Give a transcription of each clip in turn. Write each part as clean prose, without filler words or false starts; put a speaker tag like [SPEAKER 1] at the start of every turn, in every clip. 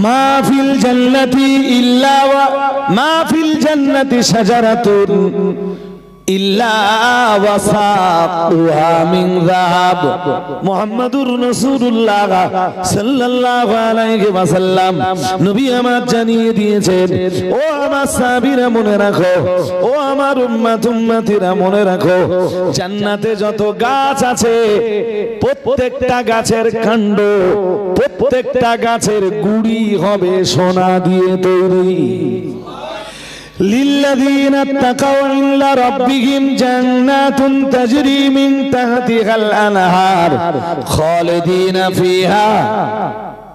[SPEAKER 1] মা ফিল জান্নাতি ইল্লা ওয়া মা ফিল জান্নাতি শাজারাতুন ইল্লা ওয়াসাকুহা মিন যাহাব। মুহাম্মাদুর রাসূলুল্লাহ সাল্লাল্লাহু আলাইহি ওয়াসাল্লাম নবী আমার জানিয়ে দিয়েছেন, ও আমার সাহাবীরা মনে রাখো, ও আমার উম্মতিরা মনে রাখো, জান্নাতে যত গাছ আছে প্রত্যেকটা গাছের কাণ্ড, প্রত্যেকটা গাছের গুড়ি হবে সোনা দিয়ে তৈরি। লিল্লাযীনা তাকাউ ইনদা রাব্বিহিম জান্নাতুন তাজরি মিন তাহতিহাল আনহার খালিদিনা ফিহা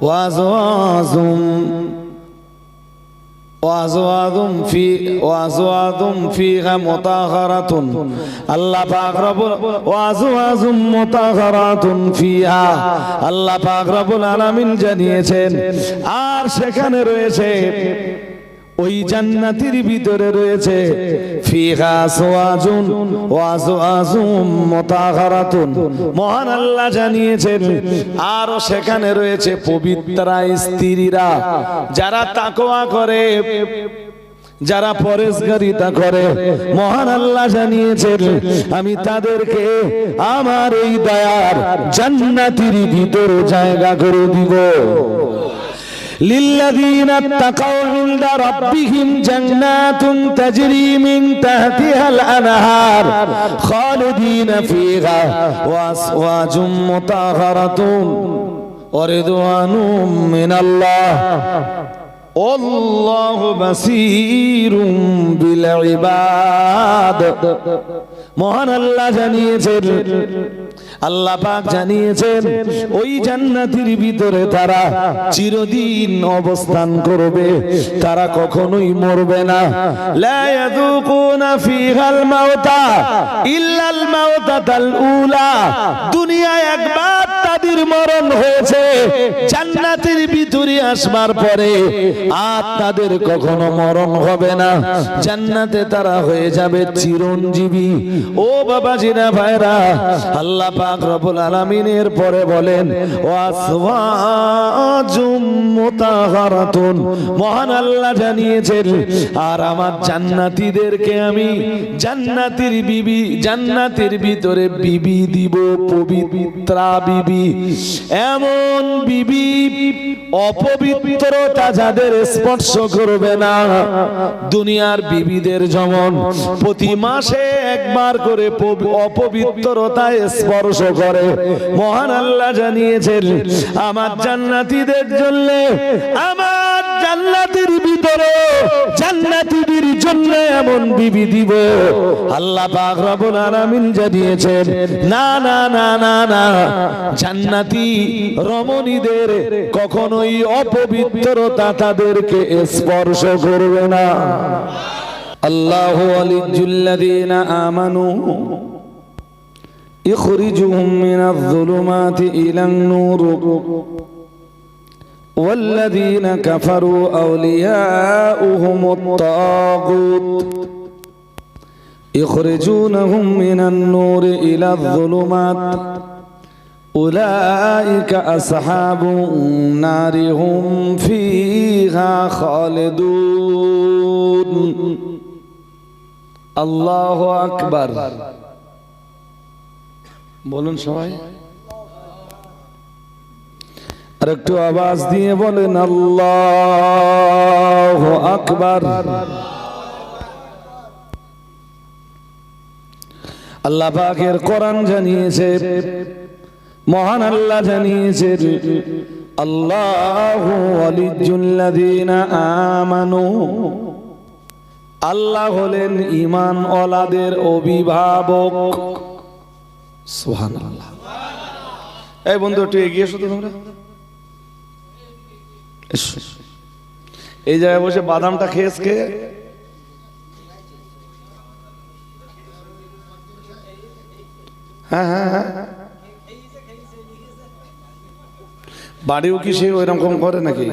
[SPEAKER 1] ওয়া আযওয়াজুম ফিহা মুতাহহারাতুন। আল্লাহ পাক রব্বুল ওয়া আযওয়াজুম মুতাহহারাতুন ফিহা, আল্লাহ পাক রব্বুল আলামিন জানিয়েছেন, আর সেখানে রয়েছে, ওই জান্নাতের ভিতরে রয়েছে ফিহা আযওয়াজুন ওয়া আযওয়াজুম মুতাহহারাতুন। মহান আল্লাহ জানিয়েছেন, আর সেখানে রয়েছে পবিত্রা স্ত্রীরা, যারা তাকওয়া করে, যারা পরেশগারিতা করে। মহান আল্লাহ জানিয়েছেন, আমি তাদেরকে আমার এই দয়ার জান্নাতের ভিতরে জায়গা করে দিব। লিল্লাযীনা তাকাউ ইনদা রাব্বিহিম জান্নাতুন তাজরি মিন তাহতিহাল আনহার খালিদিনা ফিহা ওয়া আযওয়াজুম মুতাহহারাতুন ওয়া রিদওয়ানুম মিনাল্লাহ আল্লাহু বাসীরুম বিল ইবাদ। মহান আল্লাহ জানিয়েছেন, আল্লাহ পাক জানিয়েছেন, ওই জান্নাতের ভিতরে তারা চিরদিন অবস্থান করবে, তারা কখনোই মরবে না। লা ইয়াযুকুনা ফিহাল মাউতা ইল্লাল মাউতাতাল উলা। দুনিয়ায় একবার তাদের মরণ হয়েছে, জান্নাতের ভিতরে আসবার পরে আর তাদের কখনো মরণ হবে না। জান্নাতে তারা হয়ে যাবে চিরঞ্জীবী। ও বাবাজিরা ভাইরা, আল্লাহ পাক রব্বুল আলামিনের পরে বলেন ওয়াসওয়াজুম মুতাহহারাতুন। মহান আল্লাহ জানিয়েছেন, আর আমার জান্নাতীদেরকে আমি জান্নাতের বিবি, জান্নাতের ভিতরে বিবি দিব, পবিত্রা বিবি, এমন বিবি অপবিত্রতা যাদের স্পর্শ করবে না। দুনিয়ার বিবিদের যেমন প্রতি মাসে একবার করে অপবিত্রতায় স্পর্শ করে, মহান আল্লাহ জানিয়েছেন, আমার জান্নাতীদের জন্য, আমার জান্নাতের ভিতরে জান্নাতীদের জন্য এমন বিবি দিব। আল্লাহ পাক রব্বুল আলামিন জানিয়েছেন, না না না না না, জান্নাতি রমণীদের কখনোই অপবিত্রতা তাদেরকে স্পর্শ করবে না। আল্লাহু ওয়ালিয়্যুল্লাযীনা আমানু ইখরিজুহুম মিনায-যুলুমাতি ইলান-নূর ওয়াল্লাযীনা কাফারু আউলিয়াউহুমুত-তাগুত ইখরিজুনাহুম মিনান-নূরি ইলায-যুলুমাত উলাইকা আসহাবুন নারি হুম ফিহা খালিদুন। আল্লাহু আকবার। বলুন সবাই, আর একটু আওয়াজ দিয়ে বলেন আল্লাহু আকবার। আল্লাহ পাকের কোরআন জানিয়েছে, মহান আল্লাহ জানিয়েছেন, আল্লাহু ওয়ালিয়্যুল্লাযীনা আমানু। আল্লাহ হলেন ঈমান ওয়ালাদের অভিভাবক। সুবহানাল্লাহ। এই বন্ধু একটু এগিয়ে এসো তো তোমরা। এই জায়গায় বসে বাদামটা খেয়েছে। হ্যাঁ হ্যাঁ হ্যাঁ, বাড়িও কি সে ওইরকম করে নাকি?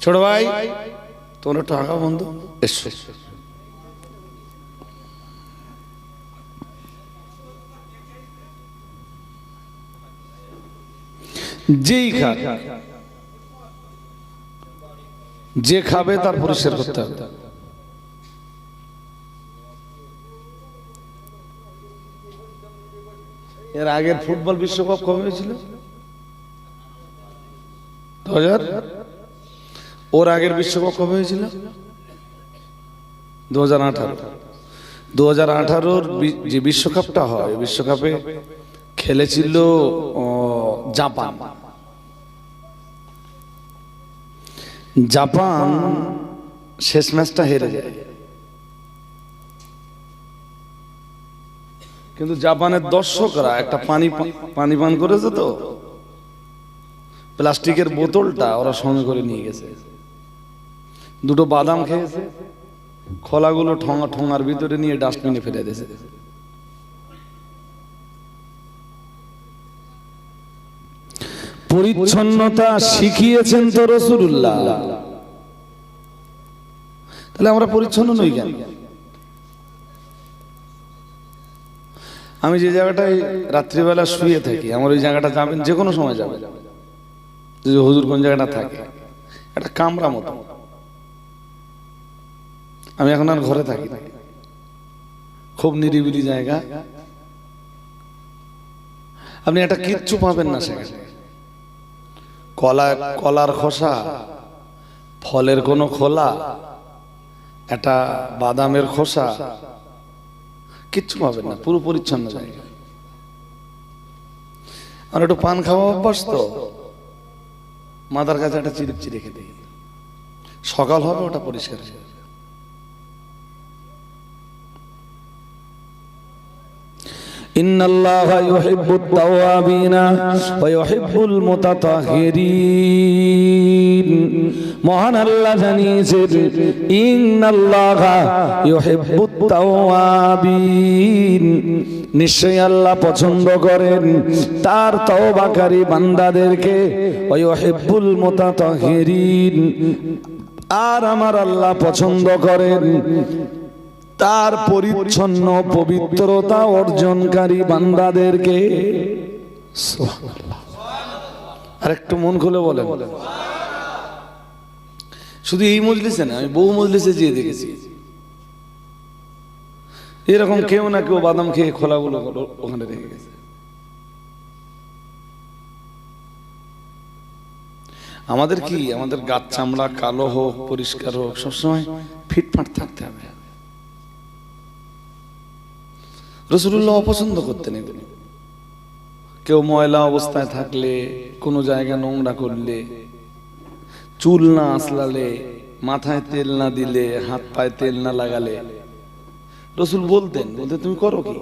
[SPEAKER 1] ছোট ভাই তোমরা একটু আঁকা বন্ধু এসো। যেই খাক, যে খাবে তার পরিষ্কার করতে হবে। এর আগের ফুটবল বিশ্বকাপ কবে হয়েছিল? 2000। ওর আগের বিশ্বকাপ কবে হয়েছিল? 2018। 2018 যে বিশ্বকাপটা হয়, বিশ্বকাপে খেলেছিল জাপান। জাপান শেষ ম্যাচটা হেরে যায়, কিন্তু জাপানের দর্শকরা একটা পানি পান করেছে, তো প্লাস্টিকের বোতলটা ওরা সঙ্গে করে নিয়ে গেছে, দুটো বাদাম খেয়েছে, খোলাগুলো ঠোঙার ভিতরে নিয়ে ডাস্টবিনে ফেলে দিয়েছে। পরিচ্ছন্নতা শিখিয়েছেন তো রাসূলুল্লাহ, তাহলে আমরা পরিচ্ছন্ন নই কেন? আমি যে জায়গাটায় রাত্রিবেলা শুয়ে থাকি, আমার ওই জায়গাটা যাবেন, যে কোনো সময় যাবেন, যে হুজুর কোন জায়গাটা থাকে, একটা কামরা মতো। আমি এখন আর ঘরে থাকি না, খুব নিরিবিলি জায়গা। আপনি একটা কিচ্ছু পাবেন না সেখানে, কলার খোসা, ফলের কোনো খোলা, একটা বাদামের খোসা, কিচ্ছু পাবেন না, পুরো পরিচ্ছন্ন জায়গা। আর একটু পান খাওয়া অভ্যাস, তো মাথার কাছে একটা চিরুপচি রেখে দিই, সকাল হবে ওটা পরিষ্কার হয়ে যাবে। ইন্নাল্লাহা ইউহিব্বুত তাওয়াবিনা ওয়া ইউহিব্বুল মুতাতাহহিরিন। মহান আল্লাহ জানিয়েছেন, ইন্নাল্লাহা ইউহিব্বুত তাওয়াবিন, নিশ্চয়ই আল্লাহ পছন্দ করেন তার তওবাকারী বান্দাদেরকে, ওয়া ইউহিব্বুল মুতাতাহহিরিন, আর আমার আল্লাহ পছন্দ করেন তার পরিচ্ছন্ন পবিত্রতা অর্জনকারী বান্দাদেরকে। আর একটু মন খুলে বলেন। শুধু এই মজলিসে না, আমি বহু মজলিসে যেয়ে দেখেছি এরকম কেউ না কেউ বাদাম খেয়ে খোলাগুলো ওখানে রেখে গেছে। আমাদের কি, আমাদের গাছ চামড়া কালো হোক পরিষ্কার হোক, সবসময় ফিটফাট থাকতে হবে। রাসূলুল্লাহ অপছন্দ করতেন এগুলো। কেউ ময়লা অবস্থায় থাকলে, কোনো জায়গা নোংরা করলে, চুল না আসলালে, মাথায় তেল না দিলে, হাত পায়ে তেল না লাগালে, রাসূল বলতেন তুমি করো কি?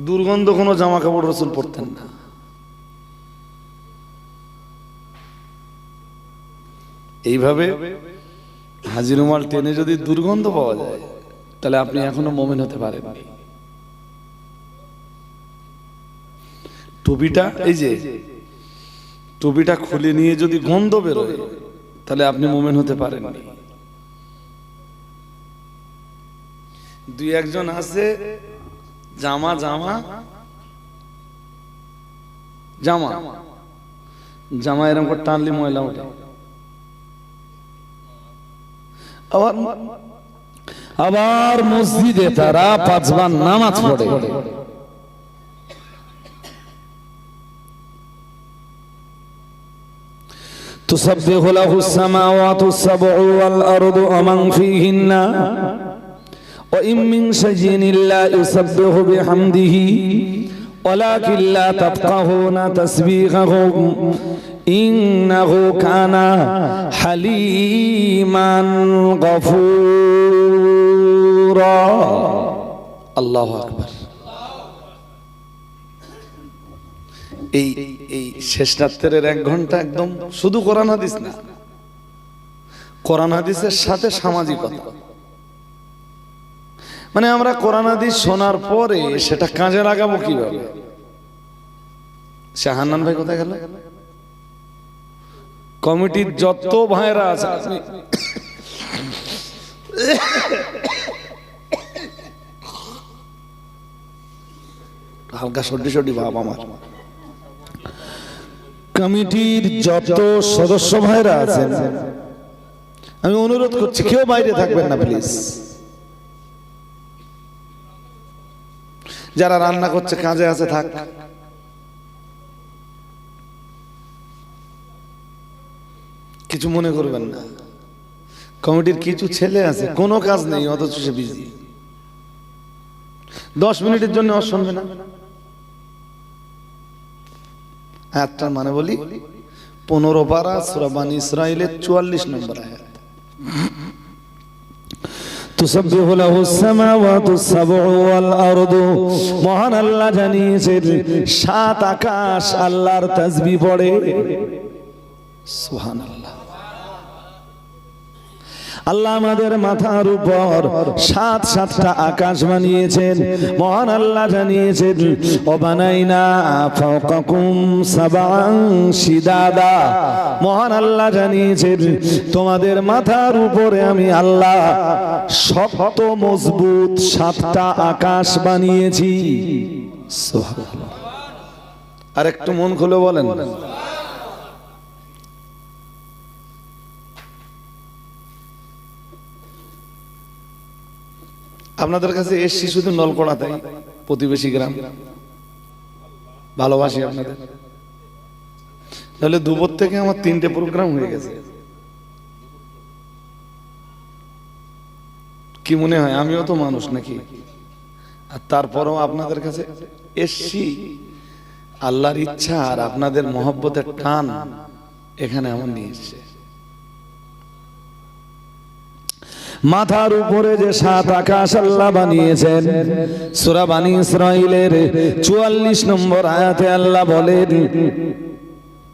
[SPEAKER 1] দুর্গন্ধ কোনো জামা কাপড় রাসূল পরতেন না। এইভাবে হাজি রুমাল টেনে যদি দুর্গন্ধ পাওয়া যায়, তাহলে আপনি এখনো মুমিন হতে পারেন। টুপিটা, এই যে টুপিটা খুলে নিয়ে যদি গন্ধ বেরোয়, তাহলে আপনি মুমিন হতে পারেন। দুই একজন আছে জামা জামা জামা জামা এরকম করে টানলে ময়লা ওঠে। আবার মসজিদে তারা 5 বার নামাজ পড়ে। تسبح له السماوات السبع والأرض ومن فيهن وإن من شيء إلا يسبح بحمده ولكن لا تفقهون تسبيحهم إنه كان حليما غفورا الله أكبر। এই শেষ রাত্রের 1 ঘন্টা একদম শুধু কোরআন হাদিস না, কোরআন হাদিসের সাথে সামাজিকতা। মানে আমরা কোরআন হাদিস শোনার পরে সেটা কাজে লাগাবো কিভাবে? শাহানান ভাই কোথায় গেল? কমিটির যত ভাইরা আছে, হালকা সর্দি সর্দি ভাব আমার। কমিটির যত সদস্য ভাইরা আছেন আমি অনুরোধ করছি কেউ বাইরে থাকবেন না প্লিজ। যারা রান্না করছে কাজে আছে থাক। কিছু মনে করবেন না, কমিটির কিছু ছেলে আছে কোনো কাজ নেই অথচ সে বিজি। 10 মিনিটের জন্য শুনবে না। আয়াতটার মানে বলি 15 পারা সূরা বনী ইসরাঈলের 44 নম্বর আয়াত। তুসাব্বিহু লাহুস সামাওয়াতুস সাবউ ওয়াল আরদু, মহান আল্লাহ জানিয়েছেন 7 আকাশ আল্লাহর তাসবিহ পড়ে। সুবহানাল্লাহ। আল্লাহ আমাদের মাথার উপর 7টা আকাশ বানিয়েছেন। মহান আল্লাহ জানিয়েছেন ওয়াবানাইনা ফাওকাকুম সাবআন শিদাদা, মহান আল্লাহ জানিয়েছেন তোমাদের মাথার উপরে আমি আল্লাহ শক্ত মজবুত 7টা আকাশ বানিয়েছি। সুবহানাল্লাহ। আর একটু মন খুলে বলেন। আপনাদের কাছে এসছি শুধু নলকোড়া, তাই প্রতিবেশী গ্রাম, ভালোবাসি আপনাদের। তাহলে দুপুর থেকে আমার 3টে প্রোগ্রাম হয়ে গেছে। কি মনে হয় আমিও তো মানুষ নাকি? আর তারপরেও আপনাদের কাছে এসছি আল্লাহর ইচ্ছা আর আপনাদের মহব্বতের টান এখানে আমার নিয়ে এসছে। মাথার উপরে যে 7 আকাশ আল্লাহ বানিয়েছেন, সূরা বনী ইসরাঈলের 44 নম্বর আয়াতে আল্লাহ বলেন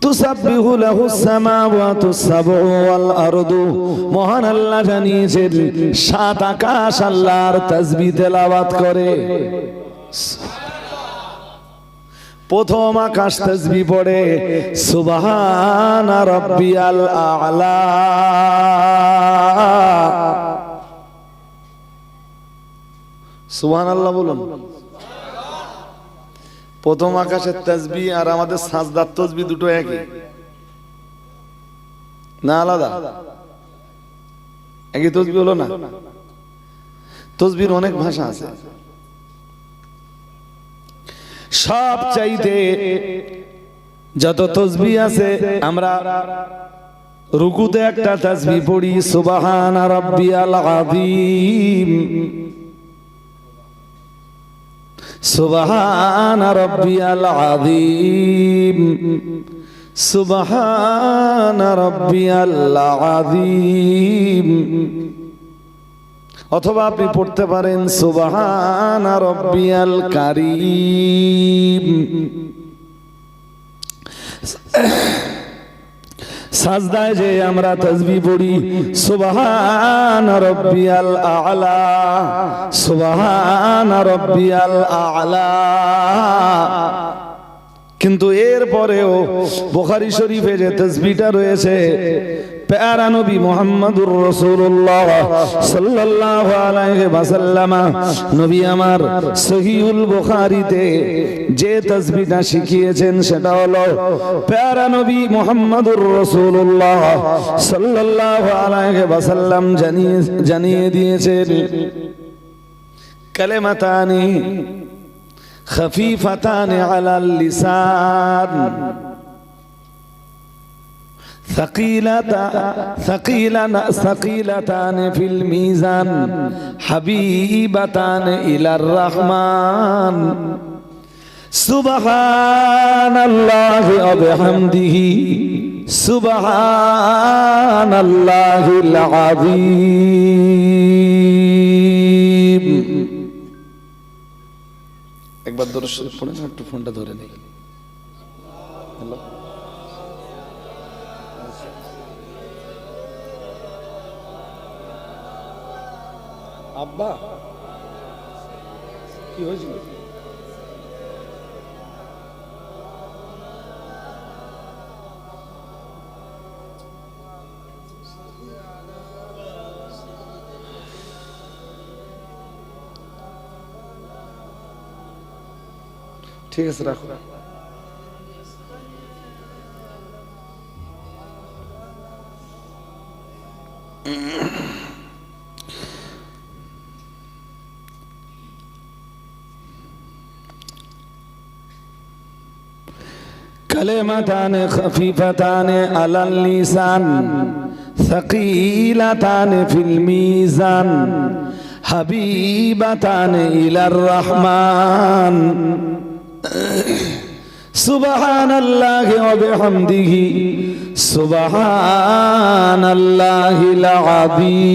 [SPEAKER 1] তুসাব্বিহু লাহুস সামাওয়াতুস সাবউ ওয়াল আরদু, মহান আল্লাহ জানিয়েছেন 7 আকাশ আল্লাহর তাসবিহ তেলাওয়াত করে। প্রথম আকাশ তাসবিহ পড়ে সুবহানা রাব্বিয়াল আ'লা, সুবহানাল্লাহ বলুন। প্রথম আকাশের তাসবিহ আর আমাদের সাজদার তাসবিহ দুটো একই না আলাদা? একই তাসবিহ হলো না? তাসবিহর অনেক ভাষা আছে। সব চাইতে যত তাসবিহ আছে আমরা রুকুতে একটা তাসবিহ পড়ি সুবহানা রাব্বিয়াল আযীম, সুবহানা রাব্বিয়াল আযীম, সুবহানা রাব্বিয়াল আযীম। অথবা আপনি পড়তে পারেন সুবহানা রাব্বিয়াল কারীম। সাজদায় যে আমরা তাসবিহ পড়ি সুবহানা রাব্বিয়াল আ'লা, সুবহানা রাব্বিয়াল আ'লা। কিন্তু এর পরেও বুখারী শরীফে যে তাসবিহটা রয়েছে, প্যারা নবী মুহাম্মদুর রাসূলুল্লাহ সাল্লাল্লাহু আলাইহি ওয়াসাল্লাম নবী আমার সহিহুল বুখারীতে যে তাসবিহটা শিখিয়েছেন সেটা হলো প্যারা নবী মুহাম্মদুর রাসূলুল্লাহ সাল্লাল্লাহু আলাইহি ওয়াসাল্লাম জানিয়ে দিয়েছেন কালিমাতানি খাফিফাতানি আলাল লিসান ثقيلتان في الميزان حبيبتان إلى الرحمن سبحان الله وبحمده سبحان الله العظيم। একবার দরুদ শরীফ পড়েন, একটু ফোনটা ধরে নেই। হ্যালো আব্বা, কি হয়েছিল? ঠিক আছে, রাখো। كلمتان خفيفتان على اللسان ثقيلتان في الميزان حبيبتان إلى الرحمن سبحان الله وبحمده سبحان الله العظيم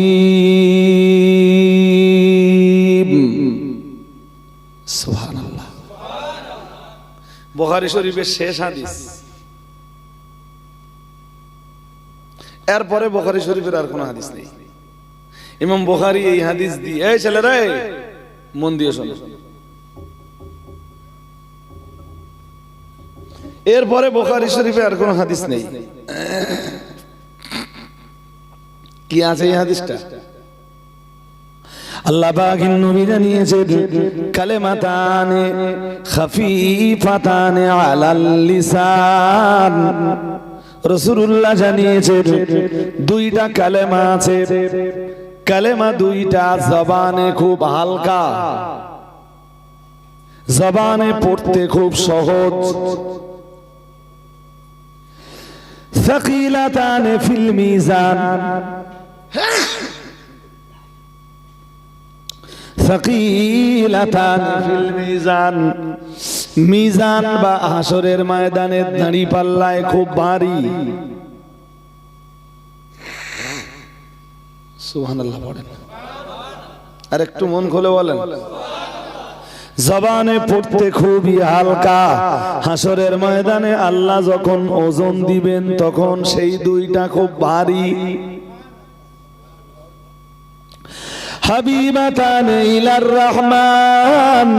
[SPEAKER 1] سبحان الله। বুখারী শরীফের শেষ হাদিস। এরপরে বুখারী শরীফের আর কোনো হাদিস নেই। ইমাম বুখারী এই হাদিস দিয়ে, এই ছেলেরা মন দিয়ে শোনো, এরপরে বুখারী শরীফে আর কোনো হাদিস নেই। কি আছে এই হাদিসটা? আল্লাহ পাকের নবী জানিয়েছেন কালেমাতানে খাফিফাতানে আলাল লিসান। রাসূলুল্লাহ জানিয়েছেন দুইটা কালেমা আছে, কালেমা দুইটা জবানে খুব হালকা, জবানে পড়তে খুব সহজ। সাকিলাতানে ফিল মিজান, সাকিলাতান ফিল মিজান, মিজান বা হাসরের ময়দানে দাঁড়ি পাল্লায় খুব ভারী। সুবহানাল্লাহ পড়েন, আর একটু মন খুলে বলেন। জবানে পড়তে খুবই হালকা, হাসরের ময়দানে আল্লাহ যখন ওজন দিবেন তখন সেই দুইটা খুব ভারী। হাবিবাতান ইলার রহমান,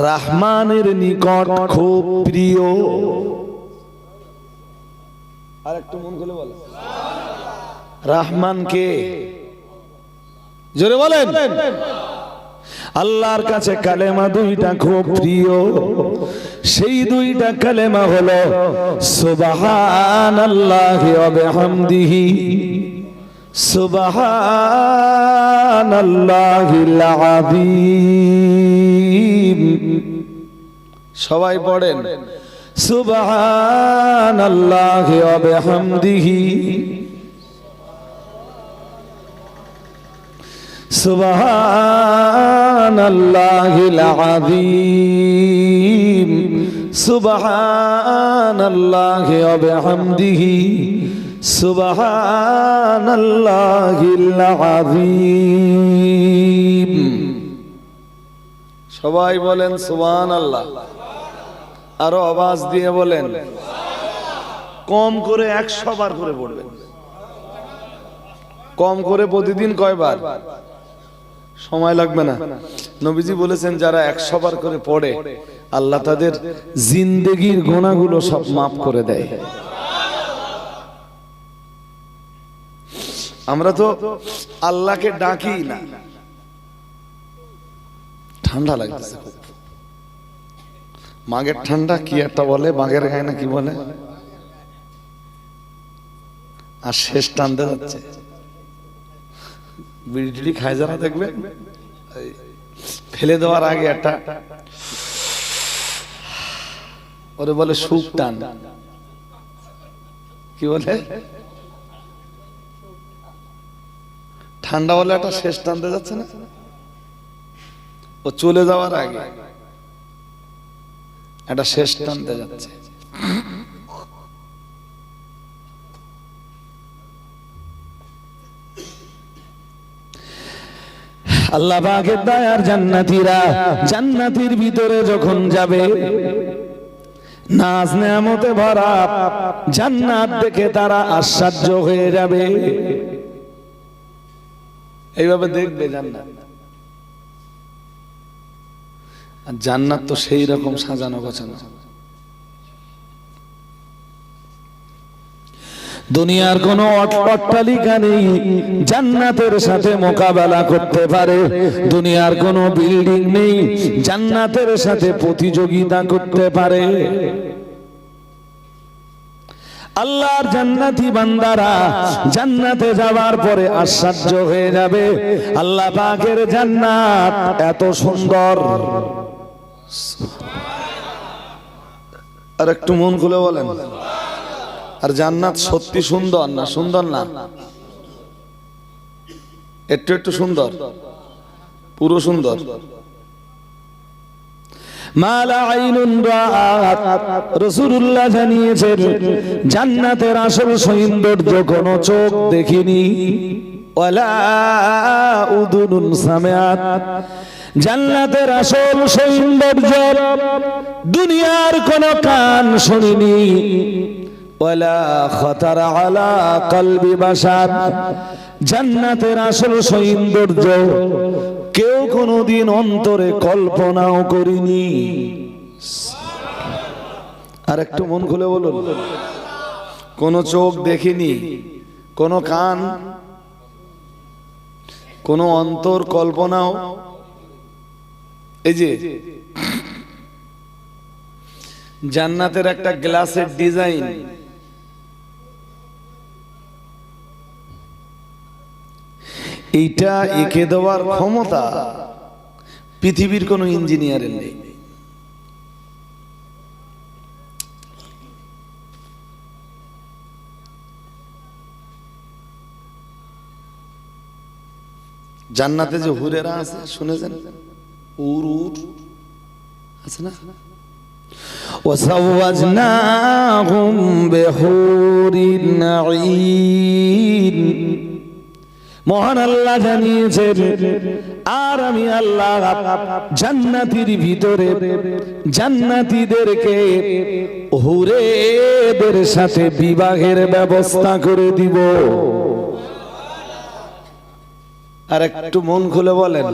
[SPEAKER 1] রহমানের নিকট খুব প্রিয়। আর একটু মন খুলে বলেন, রহমান কে? জোরে বলেন। আল্লাহর কাছে কালেমা দুইটা খুব প্রিয়, সেই দুইটা কালেমা হলো সুবহানাল্লাহি ওয়া বিহামদিহি সুবহানাল্লাহিল আযীম। সবাই পড়েন সুবহানাল্লাহি ওয়া বিহামদিহি সুবহানাল্লাহিল আযীম সুবহানাল্লাহি ওয়া বিহামদিহি সুবহানাল্লাহিল আযীম। সবাই বলেন সুবহানাল্লাহ, আরো আওয়াজ দিয়ে বলেন। কম করে 100 বার করে পড়বেন। কম করে প্রতিদিন কয়বার? সময় লাগবে না। নবীজি বলেছেন যারা 100 বার করে পড়ে আল্লাহ তাদের জিন্দেগির গুনাহগুলো সব মাফ করে দেয়। আমরা তো আল্লাহকে ডাকি না। ঠান্ডা লাগতেছে খুব, মাঘের ঠান্ডা কি একটা বলে, বাঘের গায়ে না কি বলে, আর শেষ টানতে যাচ্ছে। বিড়ি টিড়ি খায় যারা দেখবে, ফেলে দেওয়ার আগে একটা ওরে বলে সুখ টান, কি বলে, ঠান্ডা বলে একটা শেষ টানতে যাচ্ছে না, ও চলে যাওয়ার আগে একটা শেষ টানতে যাচ্ছে। আল্লাহ পাকের দয়ার জান্নাতীরা জান্নাতের ভিতরে যখন যাবে, নাজ নেয়ামতে ভরা জান্নাত দেখে তারা আশ্চর্য হয়ে যাবে। এইভাবে দেখবে জান্নাত, আর জান্নাত তো সেই রকম সাজানো গোছানো। দুনিয়ার কোনো অট্টালিকা নেই জান্নাতের সাথে মোকাবেলা করতে পারে, দুনিয়ার কোনো বিল্ডিং নেই জান্নাতের সাথে প্রতিযোগিতা করতে পারে। আল্লাহর জান্নাতি বান্দারা জান্নাতে যাওয়ার পরে আশ্চর্য হয়ে যাবে, আল্লাহ পাকের জান্নাত এত সুন্দর। আর একটু মন খুলে বলেন, আর জান্নাত সত্যি সুন্দর না? সুন্দর না? একটু একটু সুন্দর, পুরো সুন্দর। মালা আইনুন রাআত, রাসূলুল্লাহ জানিয়েছেন জান্নাতের আসল সৌন্দর্য কোন চোখ দেখিনি, ওয়ালা উযুনুন সামিআত, জান্নাতের আসল সৌন্দর্য দুনিয়ার কোন কান শুনিনি, ওয়ালা খাতারা আলা কলবি বাশার, জান্নাতের আসল সৌন্দর্য কেউ কোনোদিন অন্তরে কল্পনাও করিনি। আর একটু মন খুলে বলুন, কোন চোখ দেখিনি, কোন কান, কোন অন্তর কল্পনাও। এই যে জান্নাতের একটা গ্লাসের ডিজাইন, এইটা এঁকে দেওয়ার ক্ষমতা পৃথিবীর কোন ইঞ্জিনিয়ারের নেই। জান্নাতে যে হুরেরা আছে শুনেছেন? উর আছে না? ওয়াসাওয়াজনাহুম বিহুরিন নাঈম, মহান আল্লাহ জানিয়েছেন আর আমি আল্লাহ জান্নাতের ভিতরে জান্নাতীদেরকে হুরেদের সাথে বিবাহের ব্যবস্থা করে দিব। আর একটু মন খুলে বলেন,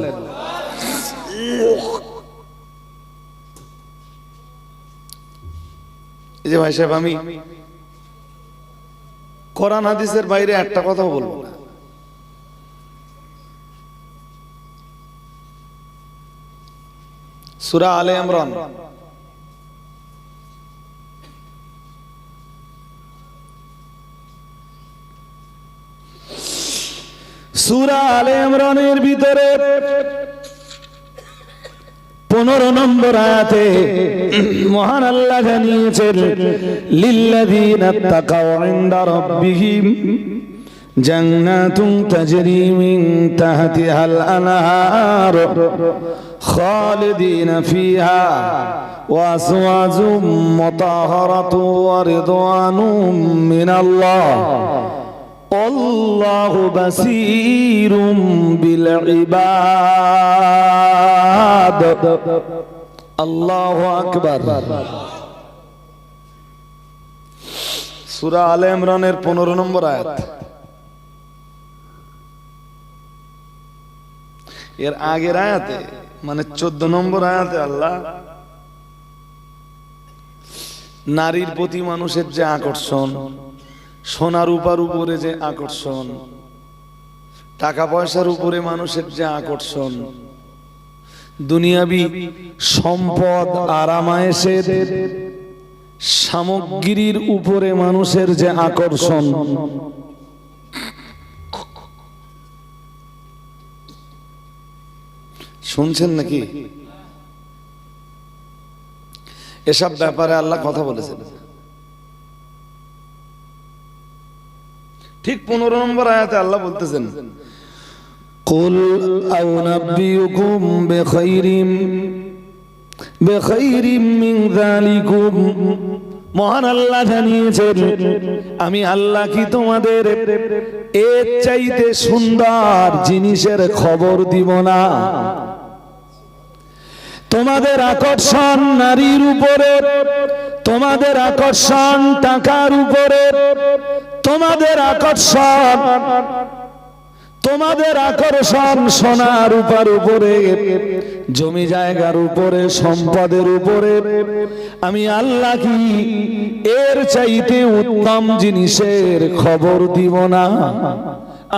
[SPEAKER 1] এই যে ভাই সাহেব, আমি কোরআন হাদিসের বাইরে একটা কথা বলবো না। সূরা আলে ইমরান সূরা আলে ইমরানের ভিতরে 15 নম্বর আয়াতে মহান আল্লাহ জানিয়েছেন লিল্লাযীনা তাকাউ ইনদা রাব্বিহিম জান্নাতুন তাজরি মিন তাহতিহাল আনহার খালিদিনা ফিহা ওয়া আজওয়াজুম মুতাহহারাতুন ওয়া রিদওয়ানুম মিনাল্লাহ আল্লাহু বাসীরুম বিল ইবাদ। আল্লাহু আকবার। সূরা আলে ইমরানের 15 নম্বর আয়াত। এর আগের আয়াতে মানে 14 নম্বর আয়াতে আল্লাহ নারীর প্রতি মানুষের যে আকর্ষণ, সোনা রূপার উপরে যে আকর্ষণ, টাকা পয়সার উপরে মানুষের যে আকর্ষণ, দুনিয়াবি সম্পদ আরামায়েশের সামগ্রীর উপরে মানুষের যে আকর্ষণ, শুনছেন নাকি? এসব ব্যাপারে আল্লাহ কথা বলেছেন। ঠিক 15 নম্বর আয়াতে আল্লাহ বলতেছেন কুল আউনাব্বিউকুম বিখাইরিম মিন যালিকুম, মহান আল্লাহ জানিয়েছেন আমি আল্লাহ কি তোমাদের এর চাইতে সুন্দর জিনিসের খবর দিব না? তোমাদের আকর্ষণ নারীর উপরে, তোমাদের আকর্ষণ টাকার উপরে, তোমাদের আকর্ষণ তোমাদের আকর্ষণ সোনার রূপার উপরে, জমি জায়গার উপরে, সম্পদের উপরে। আমি আল্লাহ কি এর চাইতে উত্তম জিনিসের খবর দিব না?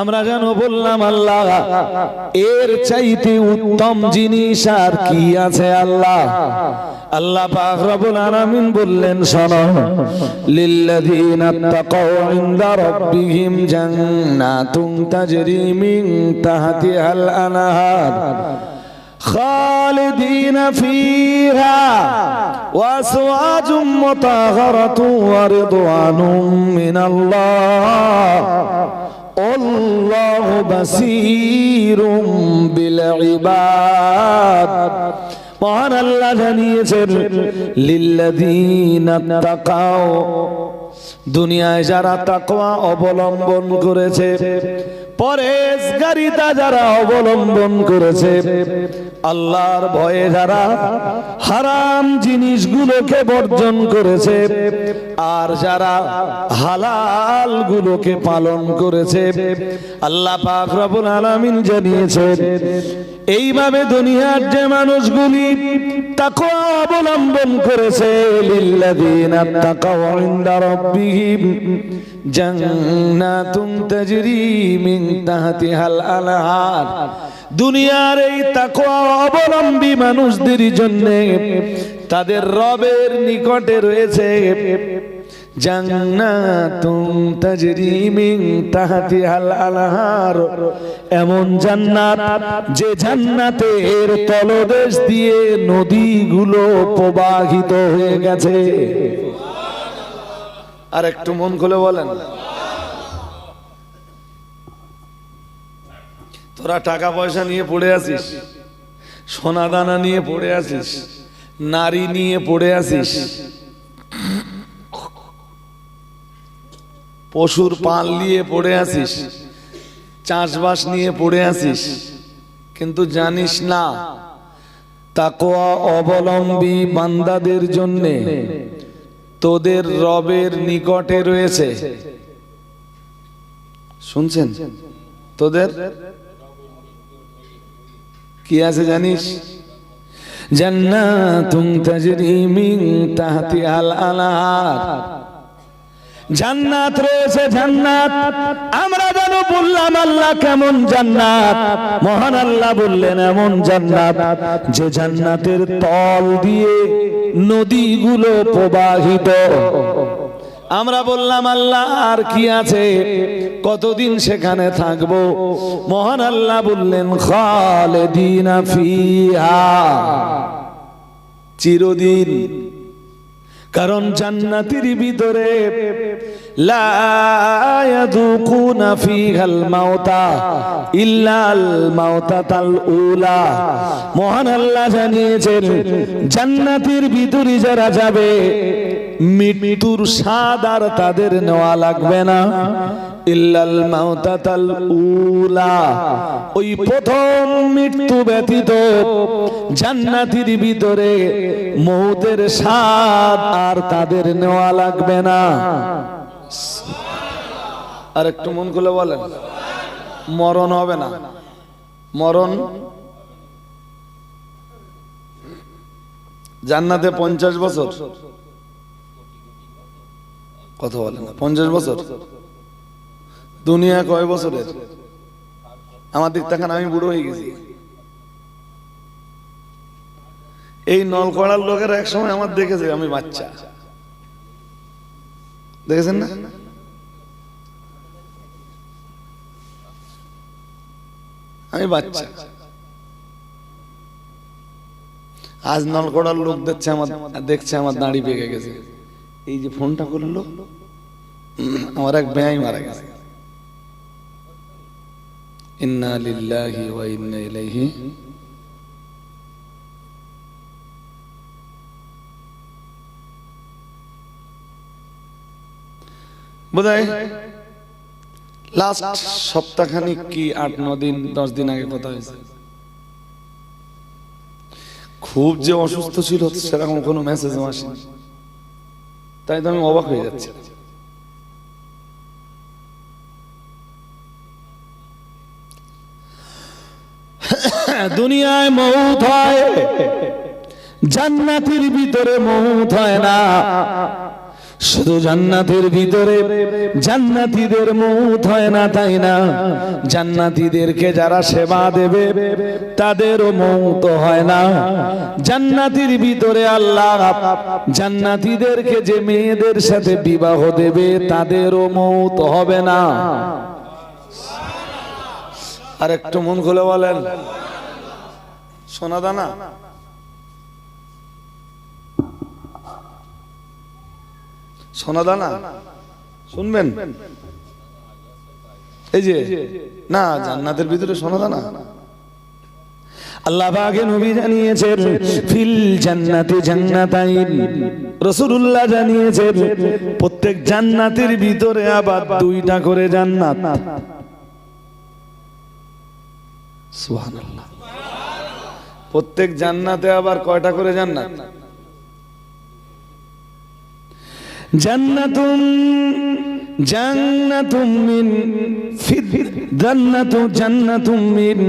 [SPEAKER 1] আমরা যেন বললাম আল্লাহ এর চাইতে উত্তম জিনিস আর কি আছে আল্লাহ? আল্লাহ পাক রব্বুল আলামিন বললেন শোনো, লিল্লাযীনা তাকাউ ইনদা রাব্বিহিম জান্নাতুন তাজরি মিন তাহতিহাল আনহার খালিদিন ফিহা ওয়া আজওয়াজুম মুতাহহারাতুন ওয়া রিদওয়ানুম মিনাল্লাহ আল্লাহু বাসীরুম বিল ইবাদ। মহান আল্লাহ জানিয়েছেন লিল্লাযীনা তাকাও, দুনিয়ায় যারা তাকওয়া অবলম্বন করেছে, পরেশগারিতা যারা অবলম্বন করেছে, আল্লাহর ভয়ে যারা হারাম জিনিসগুলোকে বর্জন করেছে, আর যারা হালাল গুলোকে পালন করেছে, আল্লাহ পাক রব্বুল আলামিন জানিয়েছেন এইভাবে দুনিয়ার যে মানুষগুলি তাকওয়া অবলম্বন করেছে, লিল্লাযীনা তাকাউ ইনদা রাব্বিহিম জান্নাতুন তাজরি মিন তাহতিহাল আনহার। দুনিয়ার এই তাকওয়া অবলম্বী মানুষদের জন্য তাদের রবের নিকটে রয়েছে জান্নাতুন তাজরি মিন তাহতিহাল আনহার, এমন জান্নাত যে জান্নাতের তলদেশ দিয়ে নদীগুলো প্রবাহিত হয়ে গেছে। আর একটু মন খুলে বলেন, তোরা টাকা পয়সা নিয়ে পড়ে আছিস, সোনা দানা নিয়ে পড়ে আছিস, নারী নিয়ে পড়ে আছিস, পশুর পাল নিয়ে পড়ে আছিস, চাষবাস নিয়ে পড়ে আছিস, কিন্তু জানিস না তাকওয়া অবলম্বী বান্দাদের জন্য তোদের রবের নিকটে রয়েছে, শুনছেন? তোদের কি আছে জানিস? জান্নাতুন তাজরি মিন তাহতিহাল আনহার, জান্নাত রয়েছে, জান্নাত। আমরা যেন বললাম আল্লাহ কেমন জান্নাত? মহান আল্লাহ বললেন এমন জান্নাত যে জান্নাতের তল দিয়ে নদীগুলো প্রবাহিত। আমরা বললাম আল্লাহ আর কি আছে, কতদিন সেখানে থাকবো? মহান আল্লাহ বললেন খালিদিনা ফিহা, চিরদিন। কারণ জান্নাতের ভিতরে লা ইয়াযুকুনা ফিহাল মাউতা ইল্লাল মাউতাতাল উলা। মহান আল্লাহ জানিয়েছেন জান্নাতের ভিতরে যারা যাবে মৃত্যুর স্বাদ আর তাদের নেওয়া লাগবে না, ইল্লাল মাউতাতাল উলা, ওই প্রথম মৃত্যু ব্যতীত জান্নাতের ভিতরে মৌতের স্বাদ আর তাদের নেওয়া লাগবে না। আর একটু মন খুলে বলেন, মরণ হবে না। মরণ জান্নাতে 50 বছর, কথা বলেন না, 50 বছর। দুনিয়া কয় বছরের? আমার দিক তাকান, আমি বুড়ো হয়ে গেছি। এই নলকড়ার লোকেরা এক সময় আমার দেখেছে আমি বাচ্চা, দেখেছেন না? আমি বাচ্চা। আজ নলকড়ার লোক দেখছে আমার দাড়ি পেকে গেছে। এই যে ফোনটা করলো, আমার এক বেয়াই মারা গেছে। ইন্না লিল্লাহি ওয়া ইন্না ইলাইহি। বোধহয় লাস্ট সপ্তাহখানিক কি 8-9 দিন 10 দিন আগে কথা হয়েছে। খুব যে অসুস্থ ছিল সেরকম কোনো মেসেজ আসেনি, তাই তো আমি অবাক হয়ে যাচ্ছি। দুনিয়ায় মউত হয়, জান্নাতের ভিতরে মউত হয় না। শুধু জান্নাতের ভিতরে জান্নাতীদের মউত হয় না তাই না, জান্নাতীদেরকে যারা সেবা দেবে তাদেরও মউত হয় না। জান্নাতের ভিতরে আল্লাহ জান্নাতীদেরকে যে মেয়েদের সাথে বিবাহ দেবে তাদেরও মউত হবে না। আর একটু মন খুলে বলেন সোনা দানা। সোনা দানা শুনবেন, এই যে না জান্নাতের ভিতরে সোনা দানা। আল্লাহ পাক নবী জানিয়েছেন ফিল জান্নাতি জান্নাতাইন, রাসূলুল্লাহ জানিয়েছেন প্রত্যেক জান্নাতের ভিতরে আবার দুইটা করে জান্নাত। সুবহানাল্লাহ, প্রত্যেক জান্নাতে আবার কয়টা করে জান্নাত? জান্নাতুন জান্নাতুম মিন জান্নাতু জান্নাতুম মিন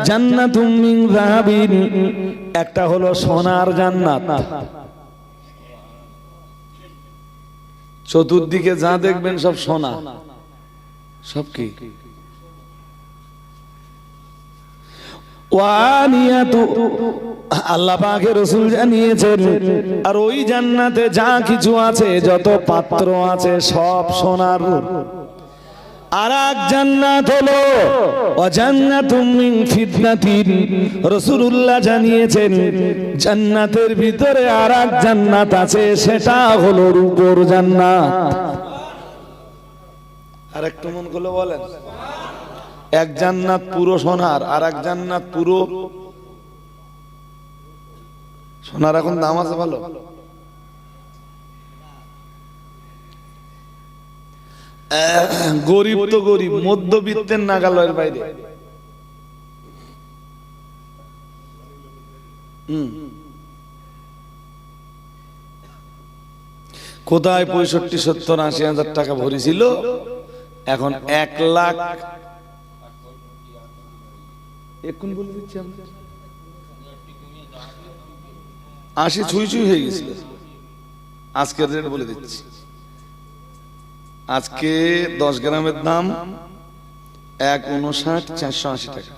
[SPEAKER 1] জান্নাতুম মিন যাহাবিন, একটা হলো সোনার জান্নাত। চতুর্দিকে যা দেখবেন সব সোনা, সব কি আল্লাহ পাকের রাসূল জানিয়েছেন আর ওই জান্নাতে যা কিছু আছে, যত পাত্র আছে সব সোনার। আর এক জান্নাত হলো জান্নাতুম মিন ফিদনাতিন, রাসূলুল্লাহ জানিয়েছেন জান্নাতের ভিতরে আর এক জান্নাত আছে, সেটা হলো রূপোর জান্নাত। আর একটু মন খুলে বলেন, এক জান্নাত পুরো সোনার, আর এক জান্নাত পুরো সোনার। এখন দাম আছে ভালো। গরিব তো গরিব, মধ্যবিত্তের নাগালের বাইরে। কোথায় 65, 70, 80 হাজার টাকা ভরি ছিল, এখন 1 লাখ। এখন বলে দিচ্ছি 80 ছুঁই ছুঁই হয়ে গেছিল। আজকের রেট বলে দিচ্ছি, আজকে 10 গ্রামের দাম 1,59,480 টাকা।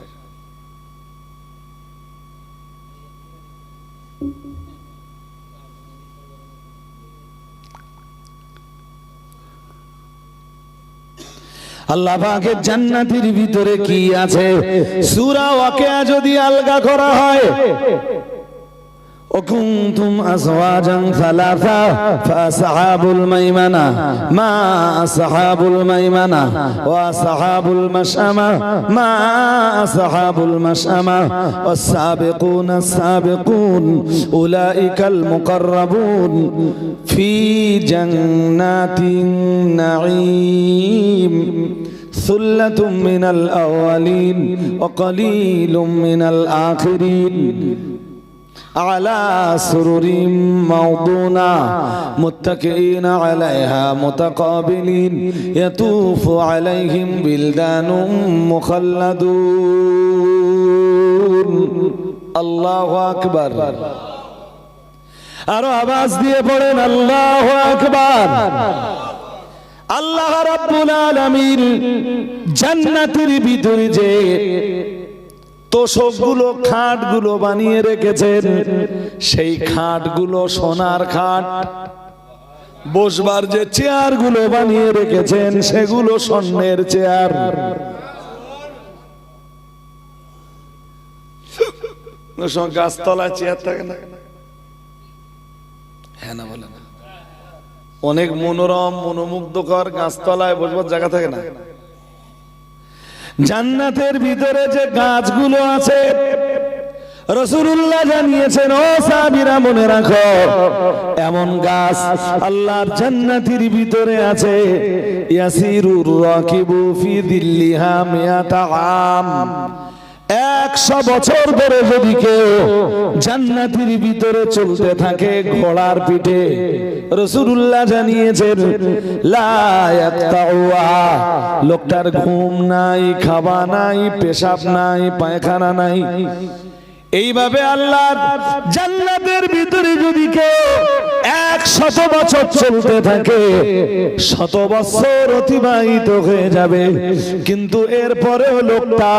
[SPEAKER 1] আল্লাহ পাকের জান্নাতের ভিতরে কি আছে? সূরা ওয়াকিয়া যদি আলগা করা হয়, وكنتم أزواجا ثلاثة فأصحاب الميمنة ما أصحاب الميمنة وأصحاب المشأمة ما أصحاب المشأمة والسابقون السابقون أولئك المقربون في جنات النعيم ثلة من الأولين وقليل من الآخرين على سرر موضونة متكئين عليها متقابلين يطوف عليهم بلدان مخلدون الله أكبر আরো আওয়াজ দিয়ে পড়েন আল্লাহু আকবার। আল্লাহ রাব্বুল আলামিন জান্নাতের ভিতরে যে তোষকগুলো খাটগুলো বানিয়ে রেখেছেন, সেই খাটগুলো সোনার খাট। বসবার যে চেয়ারগুলো বানিয়ে রেখেছেন সেগুলো স্বর্ণের চেয়ার। গাছতলায় চেয়ার থাকে না? হ্যাঁ না বলে না? অনেক মনোরম মনোমুগ্ধকর গাছতলায় বসবার জায়গা থাকে না? জান্নাতের ভিতরে যে গাছগুলো আছে, রাসূলুল্লাহ জানিয়েছেন ও সাহাবীরা মনে রাখো, এমন গাছ আল্লাহর জান্নাতের ভিতরে আছে। ইয়াসিরুর রাকিবু ফি দিল্লিহা মিয়াতা আম, 100 বছর ধরে যদি কেউ জান্নাতের ভিতরে চলতে থাকে ঘোড়ার পিঠে, রাসূলুল্লাহ জানিয়েছেন লা ইয়াক্তাউহা, লোকটার ঘুম নাই, খাওয়া নাই, পেশাব নাই, পায়খানা নাই। এইভাবে আল্লাহর জান্নাতের ভিতরে যদি কেউ 100 বছর চলতে থাকে, 100 বছর অতিবাহিত হয়ে যাবে, কিন্তু এরপরেও লোকটা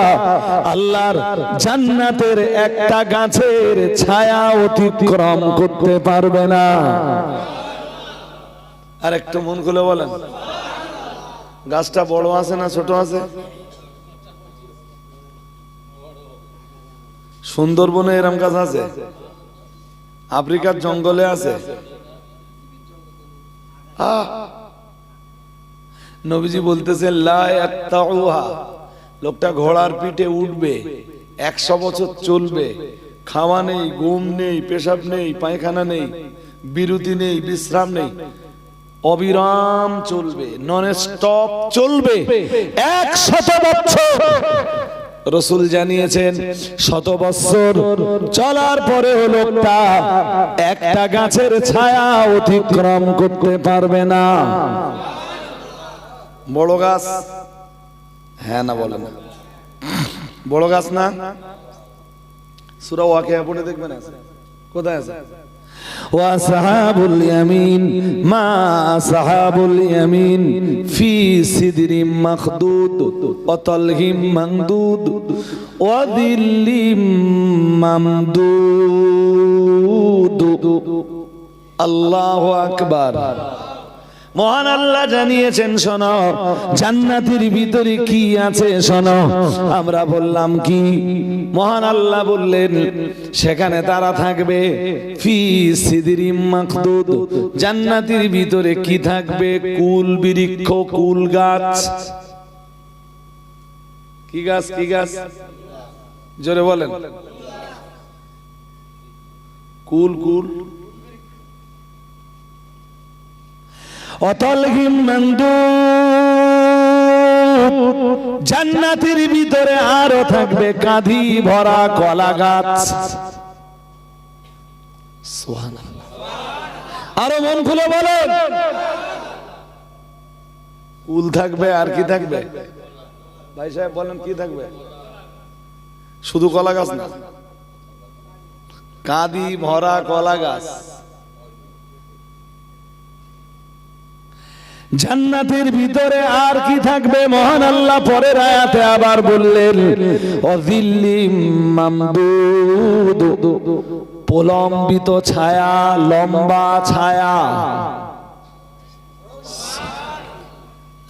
[SPEAKER 1] আল্লাহর জান্নাতের একটা গাছের ছায়া অতিক্রম করতে পারবে না। আর একটু মন খুলে বলেন, গাছটা বড় আছে না ছোট আছে? সুন্দরবনে এরম গাছ আছে? আফ্রিকার জঙ্গলে আছে? নবীজি বলতেছে লা ইয়াক্তাউহা, লোকটা ঘোড়ার পিঠে উঠবে, 100 বছর চলবে, খাওয়া নেই, ঘুম নেই, পেশাব নেই, পায়খানা নেই, বিরতি নেই, বিশ্রাম নেই, অবিরাম চলবে, নন স্টপ চলবে 100 বছর। রাসূল জানিয়েছেন 100 বছর চলার পরে লোকটা একটা গাছের ছায়া অতিক্রম করতে পারবে না। বড় গাছ? হ্যাঁ না বলেন, বড় গাছ না? সূরা ওয়াকিয়া পড়ে দেখবেন, আছে কোথায় আছে? ওয়াসহাবুল ইয়ামিন মা আসহাবুল ইয়ামিন ফি সিদরিম মাখদুদ ওয়া তালহিম মামদুদ ওয়া দিল্লিম মামদুদ। আল্লাহু আকবার। মহান আল্লাহ জানিয়েছেন শোনো জান্নাতের ভিতরে কি আছে শোনো। আমরা বললাম কি? মহান আল্লাহ বললেন সেখানে তারা থাকবে ফি সিদরিম মাখদুদ, জান্নাতের ভিতরে কি থাকবে? কুল বৃক্ষ, কুল গাছ। কি গাছ? কি গাছ? জোরে বলেন। কুল কুল অতলহিম মামদুদ, জান্নাতের ভিতরে আরো থাকবে কাঁধি ভরা কলা গাছ। সুবহানাল্লাহ। আরো মন খুলে বলেন। কুল থাকবে, আর কি থাকবে? ভাই সাহেব বলেন কি থাকবে? শুধু কলা গাছ না, কাঁধি ভরা কলা গাছ। জান্নাতের ভিতরে আর কি থাকবে? মহান আল্লাহ পরের আয়াতে আবার বললেন অযিল্লিম মামদুদ, প্রলম্বিত ছায়া, লম্বা ছায়া।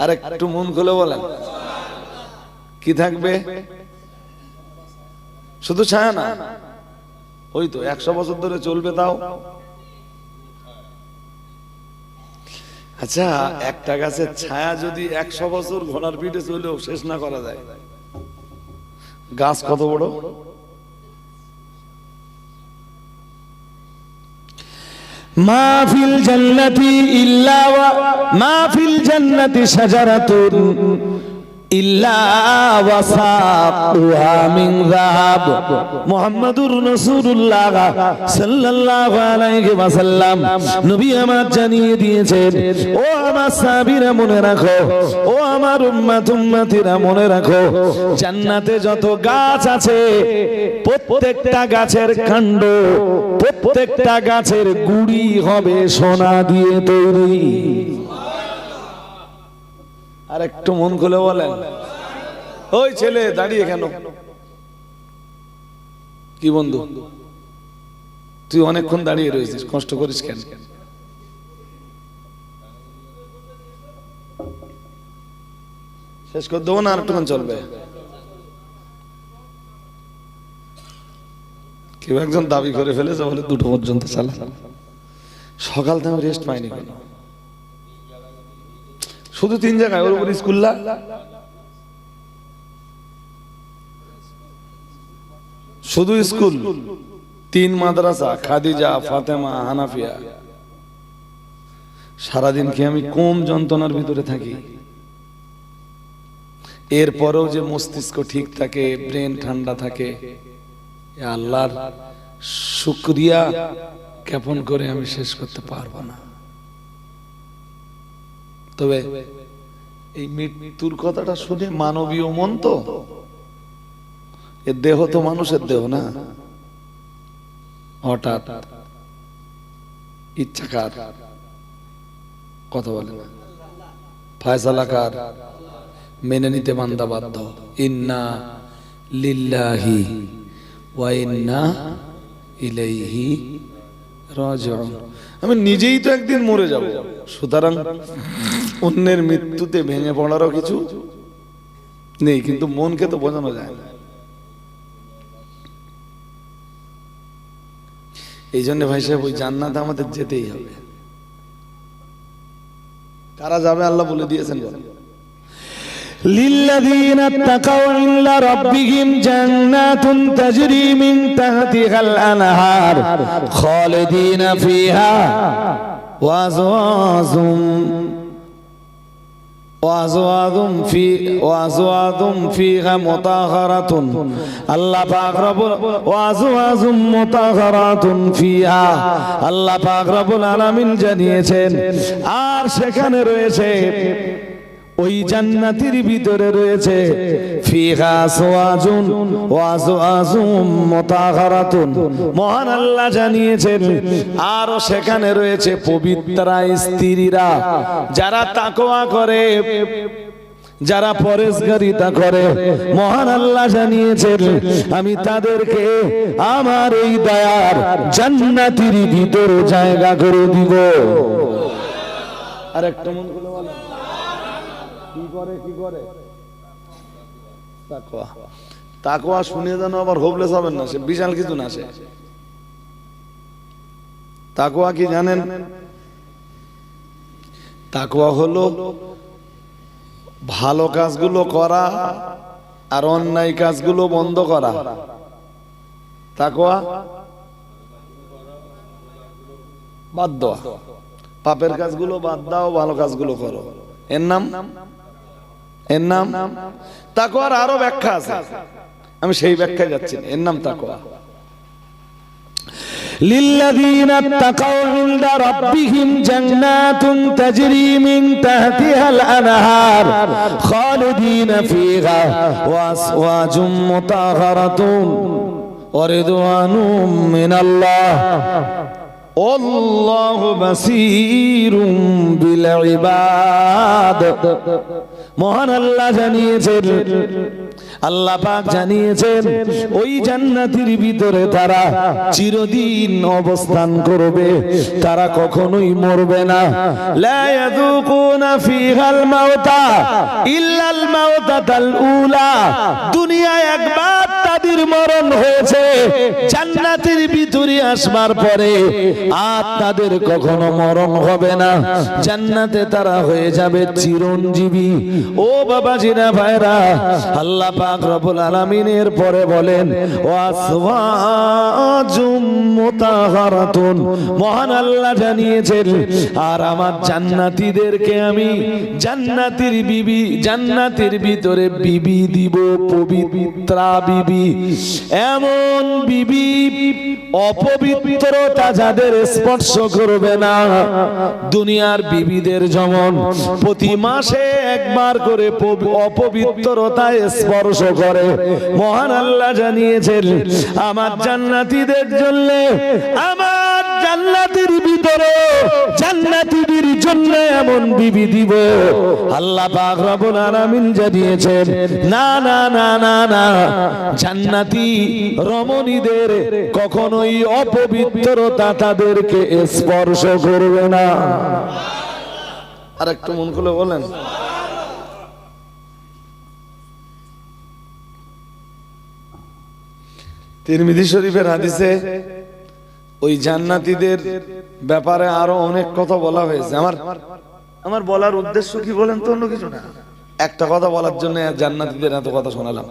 [SPEAKER 1] আর একটু মন খুলে বলেন কি থাকবে? শুধু ছায়া না, ওই তো 100 বছর ধরে চলবে। তাও আচ্ছা, একটা গাছের ছায়া যদি 100 বছর ঘোড়ার পিঠে চলেও শেষ না করা যায়, গাছ কত বড়? মা ফিল জান্নাতি ইল্লা ওয়া মা ফিল জান্নাতি শাজারাতুন ইল্লা ওয়াসাতুহা মিন যাহাব। মুহাম্মাদুর রাসূলুল্লাহ সাল্লাল্লাহু আলাইহি ওয়াসাল্লাম নবী আমার জানিয়ে দিয়েছেন, ও আমার সাহাবীরা মনে রাখো, ও আমার উম্মতিরা মনে রাখো, জান্নাতে যত গাছ আছে প্রত্যেকটা গাছের কাণ্ড, প্রত্যেকটা গাছের গুড়ি হবে সোনা দিয়ে তৈরি। আর একটু মন খুলে বলেন। ওই ছেলে দাঁড়িয়ে কেন? কি বন্ধু, তুই অনেকক্ষণ দাঁড়িয়ে রয়েছিস, কষ্ট করিস কেন? শেষ করে দেবো না, আর একটুক্ষণ চলবে? কেউ একজন দাবি করে ফেলেছে বলে 2টো পর্যন্ত চালা। সকাল থেকে রেস্ট পাইনি কেন? শুধু 3 জায়গায়, ওর উপর স্কুল, শুধু স্কুল, 3 মাদ্রাসা, খাদিজা, ফাতেমা, হানাফিয়া। সারাদিন কি আমি কম যন্ত্রণার ভিতরে থাকি? এরপরেও যে মস্তিষ্ক ঠিক থাকে, ব্রেন ঠান্ডা থাকে, আল্লাহর শুকরিয়া জ্ঞাপন করে আমি শেষ করতে পারবো না। তবে এই মৃত্যুর কথাটা শুনে মানবীয় মন তো, এর দেহ তো মানুষের দেহ না, হঠাৎ ইচ্ছাকার, কথা বলে না, ফয়সালা কার, মেনে নিতে বান্দা বাধ্য। ইন্না লিল্লাহি ওয়া ইন্না ইলাইহি রাজিউন। আমি নিজেই তো একদিন মরে যাব, সুতরাং অন্যের মৃত্যুতে ভেঙে পড়ারও কিছু নেই, কিন্তু মনকে তো বোঝানো যায় না। এই জন্য ভাই সাহেব ওই জান্নাতে আমাদের যেতেই হবে। কারা যাবে আল্লাহ বলে দিয়েছেন, বলেন
[SPEAKER 2] للذين اتقوا عند ربهم جنات تجري من تحتها الأنهار خالدين فيها وأزواج فيها مطهرة الله পাক রব্বুল وأزواج مطهرات فيها আল্লাহ পাক রব্বুল আলামিন জানিয়েছেন, আর সেখানে রয়েছে, ওই জান্নাতের ভিতরে রয়েছে ফিহা আজওয়াজুন ওয়া আজওয়াজুম মুতাহহারাতুন। মহান আল্লাহ জানিয়েছেন আর সেখানে রয়েছে পবিত্রা স্ত্রীরা, যারা তাকওয়া করে, যারা পরেশগারিতা করে। মহান আল্লাহ জানিয়েছেন আমি তাদেরকে আমার এই দয়ার জান্নাতের ভিতরে জায়গা করে দিব।
[SPEAKER 1] আর একটা মন করে বলো, কি করে তাকওয়া। তাকওয়া শুনে যেন আবার হোপলেস হবেন না, সে বিশাল কিছু না। সে তাকওয়া কি জানেন? তাকওয়া হলো ভালো কাজগুলো করা আর অন্যায় কাজগুলো বন্ধ করা। তাকওয়া বাদ দাও, পাপের কাজগুলো বাদ দাও, ভালো কাজগুলো করো, এর নাম তাকওয়ার। আরো ব্যাখ্যা আছে, আমি সেই ব্যাখ্যায় যাচ্ছি না। এর নাম তাকওয়া।
[SPEAKER 2] للذين اتقوا عند ربهم جنات تجري من تحتها الأنهار خالدين فيها وأزواج مطهرة ورضوان من الله والله بصير بالعباد। মহান আল্লাহ জানিয়েছেন, আল্লাহ পাক জানিয়েছেন ওই জান্নাতের ভিতরে তারা চিরদিন অবস্থান করবে, তারা কখনোই মরবে না। লা ইয়াযুকুনা ফিহাল মাউতা ইল্লাল মাউতাতাল উলা। দুনিয়ায় একবার তাদের মরণ হয়েছে, জান্নাতের ভিতরে আসবার পরে আর তাদের কখনো মরণ হবে না। জান্নাতে তারা হয়ে যাবে চিরঞ্জীবী। ও বাবাজিরা ভাইরা, আল্লাহ পাক রব্বুল আলামিনের পরে বলেন ওয়াসওয়াজুম মুতাহহারাতুন। মহান আল্লাহ জানিয়েছেন আর আমার জান্নাতীদেরকে আমি জান্নাতের বিবি, জান্নাতের ভিতরে বিবি দিব, পবিত্রা বিবি, এমন বিবি অপবিত্রতা যাদের স্পর্শ করবে না। দুনিয়ার বিবিদের যেমন প্রতি মাসে একবার করে অপবিত্রতায় স্পর্শ করে, মহান আল্লাহ জানিয়েছেন আমার জান্নাতীদের জন্য, আমার জান্নাতের ভিতরে জান্নাতীদের জন্য এমন বিবি দিব। আল্লাহ পাক রব্বুল আলামিন জানিয়েছেন না না না না না, জান্নাতি রমণীদের কখনোই অপবিত্রতা তাদেরকে স্পর্শ করবে না।
[SPEAKER 1] আর একটু মন খুলে বলেন। তিরমিজি শরীফের হাদিসে ওই জান্নাতীদের ব্যাপারে আরো অনেক কথা বলা হয়েছে। আমার বলার উদ্দেশ্য কি বলেন তো, অন্য কিছু না, একটা কথা বলার জন্য জান্নাতীদের এত কথা শোনালাম।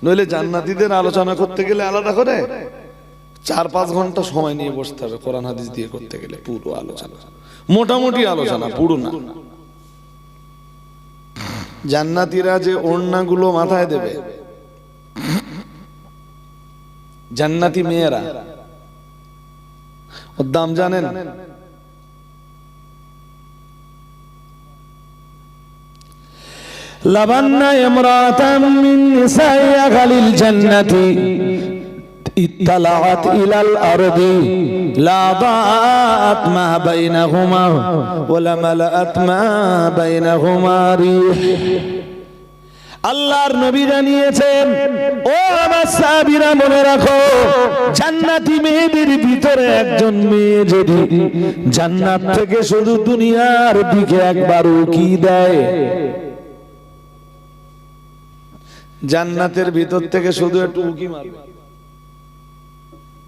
[SPEAKER 1] নইলে জান্নাতীদের আলোচনা করতে গেলে আলাদা করে 4-5 ঘন্টা সময় নিয়ে বসতে হবে কোরআন হাদিস দিয়ে করতে গেলে। পুরো আলোচনা, মোটামুটি আলোচনা, পুরো না।
[SPEAKER 2] জান্নাতীরা যে ওড়নাগুলো মাথায় দেবে, জান্নাতি মেয়েরা, ওর দাম জানেন?
[SPEAKER 1] লাবান্না ইমরাতাম মিন নিসাই আহলিল জান্নাতি ইত্তালাআত ইলাল আরদি লা দাআত মা বাইনাহুমা ওয়া লা মালাআত মা বাইনাহুমা রিহ। আল্লাহর নবী জানিয়েছেন, ও আমার সাহাবীরা মনে রাখো, জান্নাতি মেয়েদের ভিতরে একজন মেয়ে যদি জান্নাত থেকে শুধু দুনিয়ার দিকে একবার উকি দেয়,
[SPEAKER 2] জান্নাতের ভিতর থেকে শুধু একটু উকি মারবে,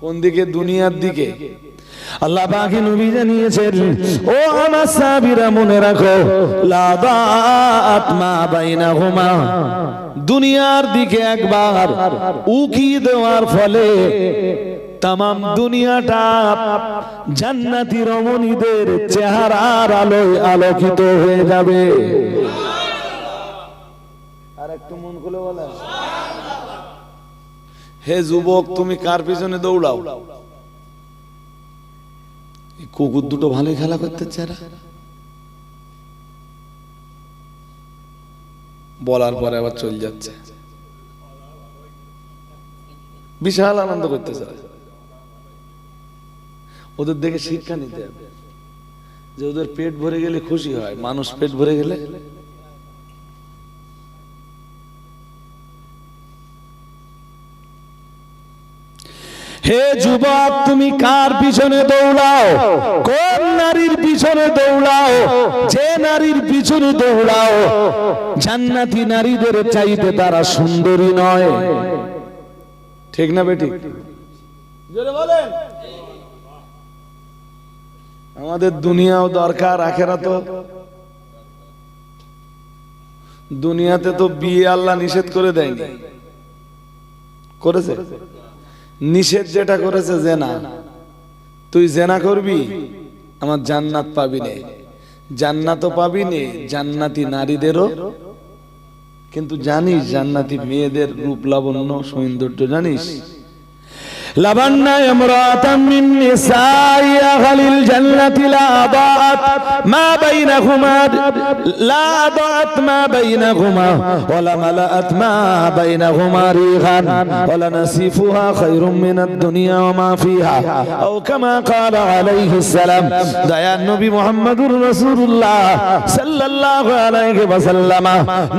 [SPEAKER 2] কোন দিকে? দুনিয়ার দিকে।
[SPEAKER 1] আল্লাহ পাক নবী জানিয়েছেন, ও আমার সাহাবীরা মনে রাখো, লা দাআত মা বাইনাহুমা, দুনিয়ার দিকে একবার উকি দেওয়ার ফলে তামাম দুনিয়াটা জান্নাতি রমণীদের চেহারার আলোয় আলোকিত হয়ে যাবে।
[SPEAKER 2] আর একটু মন খুলে বলেন, হে যুবক, তুমি কার পিছনে দৌড়াও? কুকুর দুটো ভালোই খেলা করতে চারা, বলার পরে আবার চলে যাচ্ছে, বিশাল আনন্দ করতেছে। ওদের দেখে শিক্ষা নিতে হবে যে ওদের পেট ভরে গেলে খুশি হয়, মানুষ পেট ভরে গেলে
[SPEAKER 1] হে যুবক, তুমি কার পিছনে দৌড়াও? কোন নারীর পিছনে দৌড়াও? যে নারীর পিছনে দৌড়াও জান্নাতি নারীদের চাইতে তারা সুন্দরী নয়।
[SPEAKER 2] ঠিক না বেটি? জোরে বলেন। আমাদের দুনিয়াও দরকার, আখেরাতও। দুনিয়াতে তো বিয়ে আল্লাহ নিষেধ করে দেয়নি, করেছে? নিষেধ যেটা করেছে জেনা, তুই জেনা করবি আমার জান্নাত পাবি নে, জান্নাতও পাবি নে, জান্নাতি নারীদেরও। কিন্তু জানিস জান্নাতি মেয়েদের রূপ লাবণ্য সৌন্দর্য জানিস?
[SPEAKER 1] লাবান্না ইমরাতাম মিন নিসাই আহলিল জান্নাতি লা দাআত মা বাইনাহুমা ওয়া লা মালাআত মা বাইনাহুমা রিহান ওয়া লা নাসিফুহা খায়রুম মিনাদ দুনিয়া ওয়া মা ফিহা আও কামা ক্বালা আলাইহিস সালাম। দয়ার নবী মুহাম্মদুর রাসূলুল্লাহ সাল্লাল্লাহু আলাইহি ওয়াসাল্লাম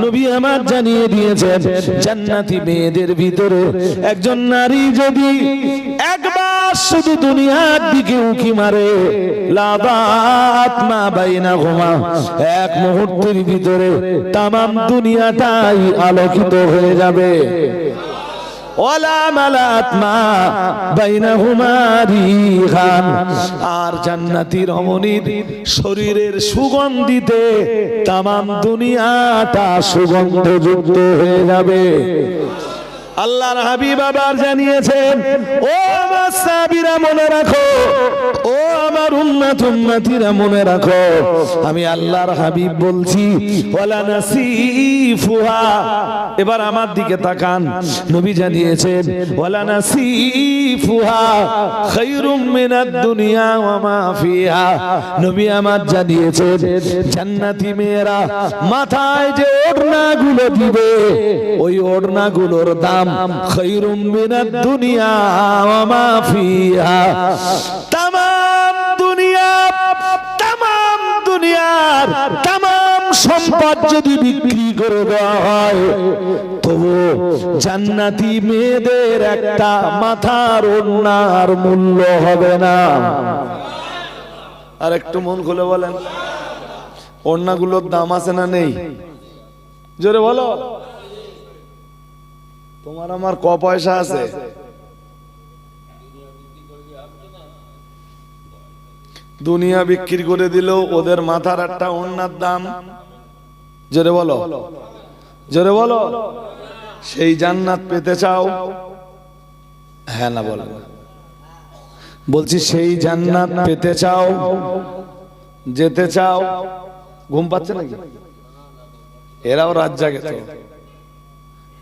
[SPEAKER 1] নবী আমার জানিয়ে দিয়েছেন, জান্নাতি মেয়েদের ভিতরে একজন নারী যদি একবার শুধু দুনিয়ার দিকে উকি মারে, লা দাআত মা বাইনাহুমা, এক মুহূর্তের ভিতরে তামাম দুনিয়াটাই আলোকিত হয়ে যাবে। ওয়ালা মালাআত মা বাইনাহুমা রিহান, আর জান্নাতি রমণীর শরীরের সুগন্ধিতে তামাম দুনিয়াটা সুগন্ধযুক্ত হয়ে যাবে। আল্লাহর হাবিব আবার জানিয়েছেন, ও আমার সাহাবীরা মনে রাখো, ও আমার উম্মতিরা মনে রাখো, আমি আল্লাহর হাবিব বলছি, ওয়ালা নাসিফুহা। এবার আমার দিকে তাকান, নবী জানিয়েছেন, ওয়ালা নাসিফুহা খায়রুম মিনাদ দুনিয়া ওয়া মা ফিহা। নবী আমার জানিয়েছেন, জান্নাতি মেয়েরা মাথায় যে ওড়নাগুলো দিবে, ওই ওড়নাগুলোর দাম খায়রুম মিনাদ দুনিয়া ওয়া মা ফিহা। তামাম দুনিয়ার তামাম সম্পদ যদি বিক্রি করে দেওয়া হয়, তবু জান্নাতি মেয়েদের একটা মাথার ওড়নার মূল্য হবে না।
[SPEAKER 2] আর একটু মন খুলে বলেন, ওড়নাগুলোর দাম আছে না নেই? জোরে বলো। তোমার আমার ক পয়সা আছে? দুনিয়া বিক্রি করে দিলেও ওদের মাথার একটা ওড়নার দাম। জোরে বলো, জোরে বলো। সেই জান্নাত পেতে চাও? হ্যাঁ না বলো। বলছি সেই জান্নাত পেতে চাও, যেতে চাও? ঘুম পাচ্ছে নাকি? এরাও রাত জাগে তো,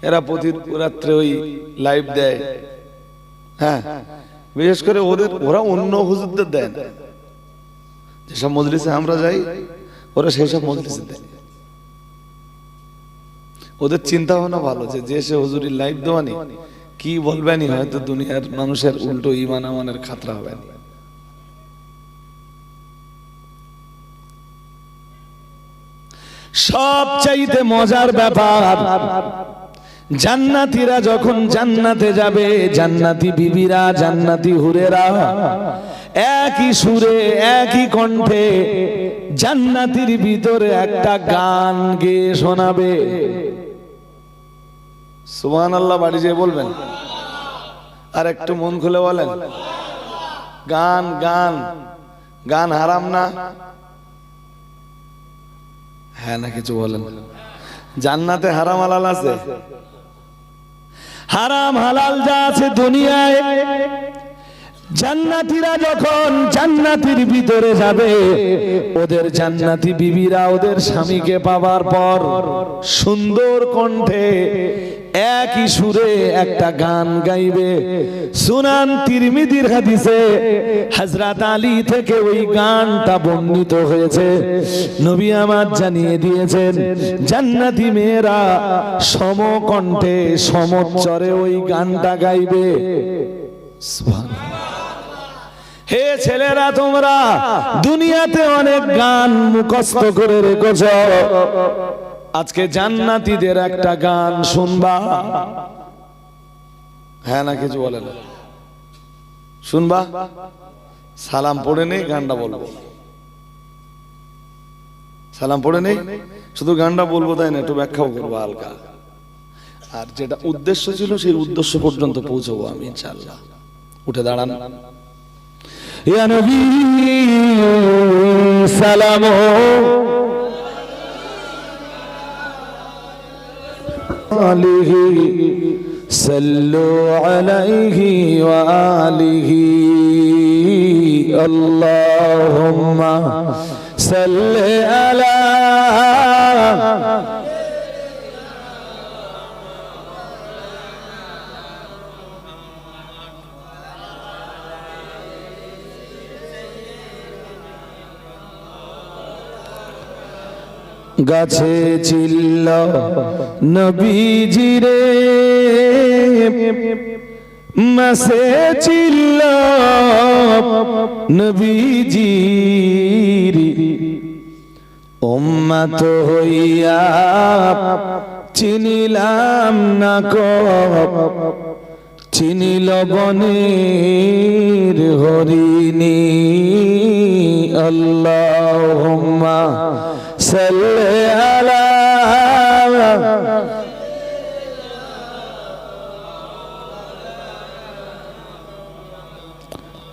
[SPEAKER 2] এরা প্রতি রাত্রে ওই লাইভ দেয়। হ্যাঁ, বিশেষ করে ওরা অন্য হুজুরদের দেয় না। যেসব মজলিসে আমরা যাই ওরা সেই সব মজলিসে দেয়। ওদের চিন্তা ভাবনা ভালো, যে সে হুজুরি লাইভ দেওয়ানি কি বলবেনি, হয়তো দুনিয়ার মানুষের উল্টো ঈমান আমানের খাতরা হবে।
[SPEAKER 1] সবচাইতে মজার ব্যাপার, জান্নাতীরা যখন জান্নাতে যাবে, জান্নাতি বিবিরা, জান্নাতি হুরেরা একই সুরে একই কণ্ঠে জান্নাতির ভিতরে একটা গান গেয়ে শোনাবে।
[SPEAKER 2] সুবহানাল্লাহ বাড়ি যেয়ে বলবেন, আর একটু মন খুলে বলেন গান গান গান হারাম না? হ্যাঁ না কিছু বলেন? জান্নাতে হারাম হালাল আছে?
[SPEAKER 1] হারাম হালাল যা আছে দুনিয়ায়, জান্নাতীরা যখন জান্নাতির ভিতরে যাবে, ওদের জান্নাতি বিবিরা ওদের স্বামীকে পাওয়ার পর সুন্দর কণ্ঠে একই সুরে একটা গান গাইবে। সুনান তিরমিজির হাদিসে হযরত আলী থেকে ওই গানটা বর্ণিত হয়েছে। নবী আমার জানিয়ে দিয়েছেন, জান্নাতি মেয়েরা সমকণ্ঠে সমোচ্চরে ওই গানটা গাইবে। সুবহানাল্লাহ। হে ছেলেরা, তোমরা দুনিয়াতে অনেক গান মুখস্থ করে রেখেছ, আজকে জান্নাতীদের একটা গান শুনবা।
[SPEAKER 2] হ্যাঁ না কিছু বলেন? শুনবা? সালাম পড়ে নেই, গানটা বলবো। সালাম পড়ে নেই, শুধু গানটা বলবো, তাই না? একটু ব্যাখ্যাও করবো হালকা। আর যেটা উদ্দেশ্য ছিল সেই উদ্দেশ্য পর্যন্ত পৌঁছবো আমি ইনশাআল্লাহ। উঠে দাঁড়ান।
[SPEAKER 1] ইয়া নবী সালাম আলাইহি সাল্লু আলাইহি ওয়া আলিহি আল্লাহুম্মা সাল্লি আলা গাছে ছিল নবীজি রে, মাসে ছিল নবীজি, উম্মত হইয়া চিনিলাম না কো, চিনিল বনের হরিণী। আল্লাহুম্মা সাল্লি আলা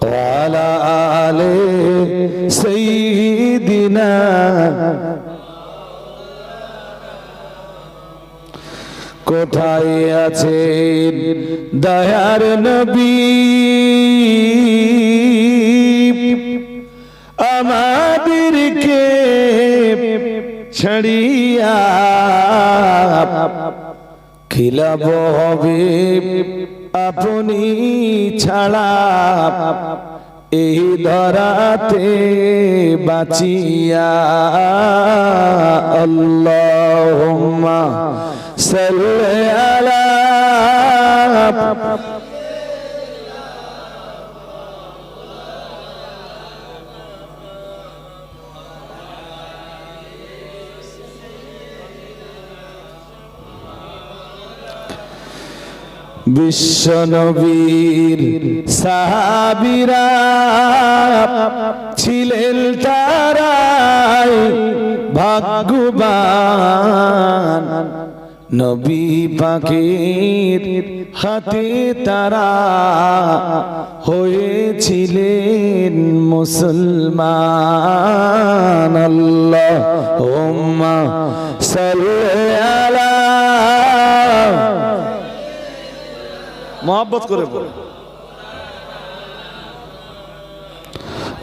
[SPEAKER 1] ওয়া আলা আলি সাইয়্যিদিনা। কোথায় আছেন দয়ার নবী, আমাদেরকে ছাড়িয়া খিলাব হবে আপনি ছাড়া, এই ধরাতে বাঁচিয়া। আল্লাহুম্মা সাল্লি আলা বিশ্ব নবীর সাহাবীরা ছিলেন তারাই ভাগ্যবান, নবী পাকের হাতে তারা হয়েছিলেন মুসলমান। আল্লাহুম্মা সাল্লি আলা,
[SPEAKER 2] মহব্বত করে বলে,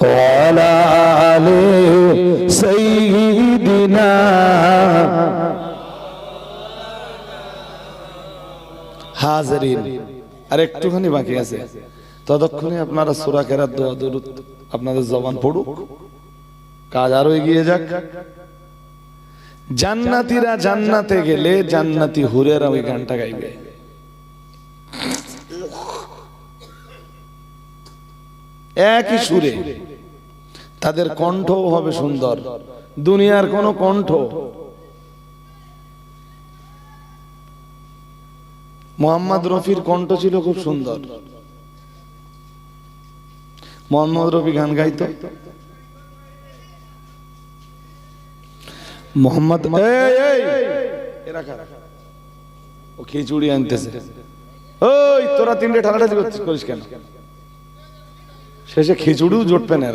[SPEAKER 1] ওয়া আলা আলি সাইয়্যিদিনা
[SPEAKER 2] হাজরিন, আর একটুখানি বাকি আছে, ততক্ষণে আপনারা সূরা কেরাত দোয়া দরুদ আপনাদের জবান পড়ুক, কাজ আরো এগিয়ে যাক। জান্নাতীরা জান্নাতে গেলে জান্নাতি হুরেরা ওই গানটা গাইবে। একই সুরে তাদের কণ্ঠও হবে সুন্দর, দুনিয়ার কোন কণ্ঠ। মোহাম্মদ রফির কণ্ঠ ছিল খুব সুন্দর। মোহাম্মদ রফি গান গাইতো। মোহাম্মদ ও খিচুড়ি আনতেছে, ওই তোরা তিনটে ঠালাঠালি করিস কেন? শেষে খিচুড়িও জুটবে না।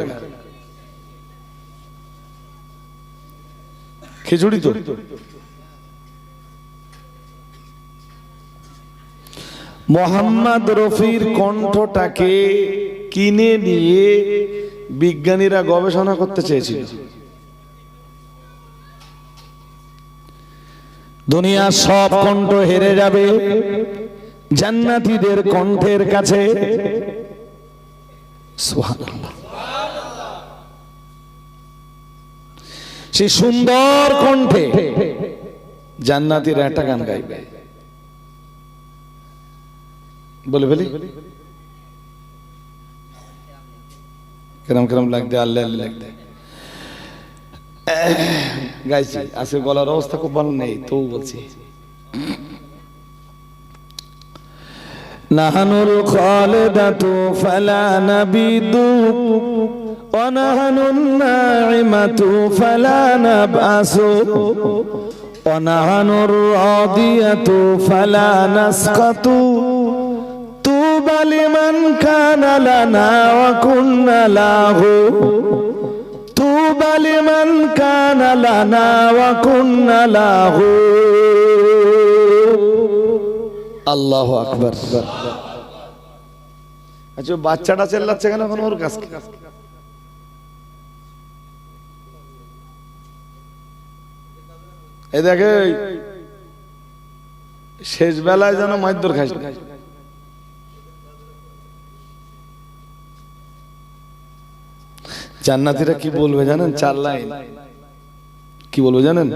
[SPEAKER 2] খিচুড়ি তো মোহাম্মদ রফির কণ্ঠটাকে কিনে নিয়ে বিজ্ঞানীরা গবেষণা করতে চেয়েছিল।
[SPEAKER 1] দুনিয়া সব কণ্ঠ হেরে যাবে জান্নাতীদের কণ্ঠের কাছে। সুবহানাল্লাহ। সেই সুন্দর কণ্ঠে
[SPEAKER 2] জান্নাতীরা একটা গান গাইবে, বলে ফেলি কেরম কেরম লাগবে, আল্লাহ আল্লাহ লাগবে। গাইছি, আজকে গলার অবস্থা খুব ভালো নেই, তবু বলছি।
[SPEAKER 1] নাহানুল খালিদাতু ফালা নাবিদু ওয়া নাহানুন নাইমাতু ফালা নাবআসু ওয়া নাহানুর রাদিয়াতু ফালা নাসকাতু তুবা লিমান কানা লানা ওয়া কুন্না লাহু তুবা লিমান কানা লানা ওয়া কুন্না লাহু।
[SPEAKER 2] আল্লাহু আকবার। আচ্ছা, বাচ্চাটা চেল্লাচ্ছে কেন এখন ওর কাছে? এই দেখে শেষ বেলায় যেন মাইদুর খাইস। জান্নাতীরা কি বলবে জানেন? 4 লাইন কি বলবে জানেন?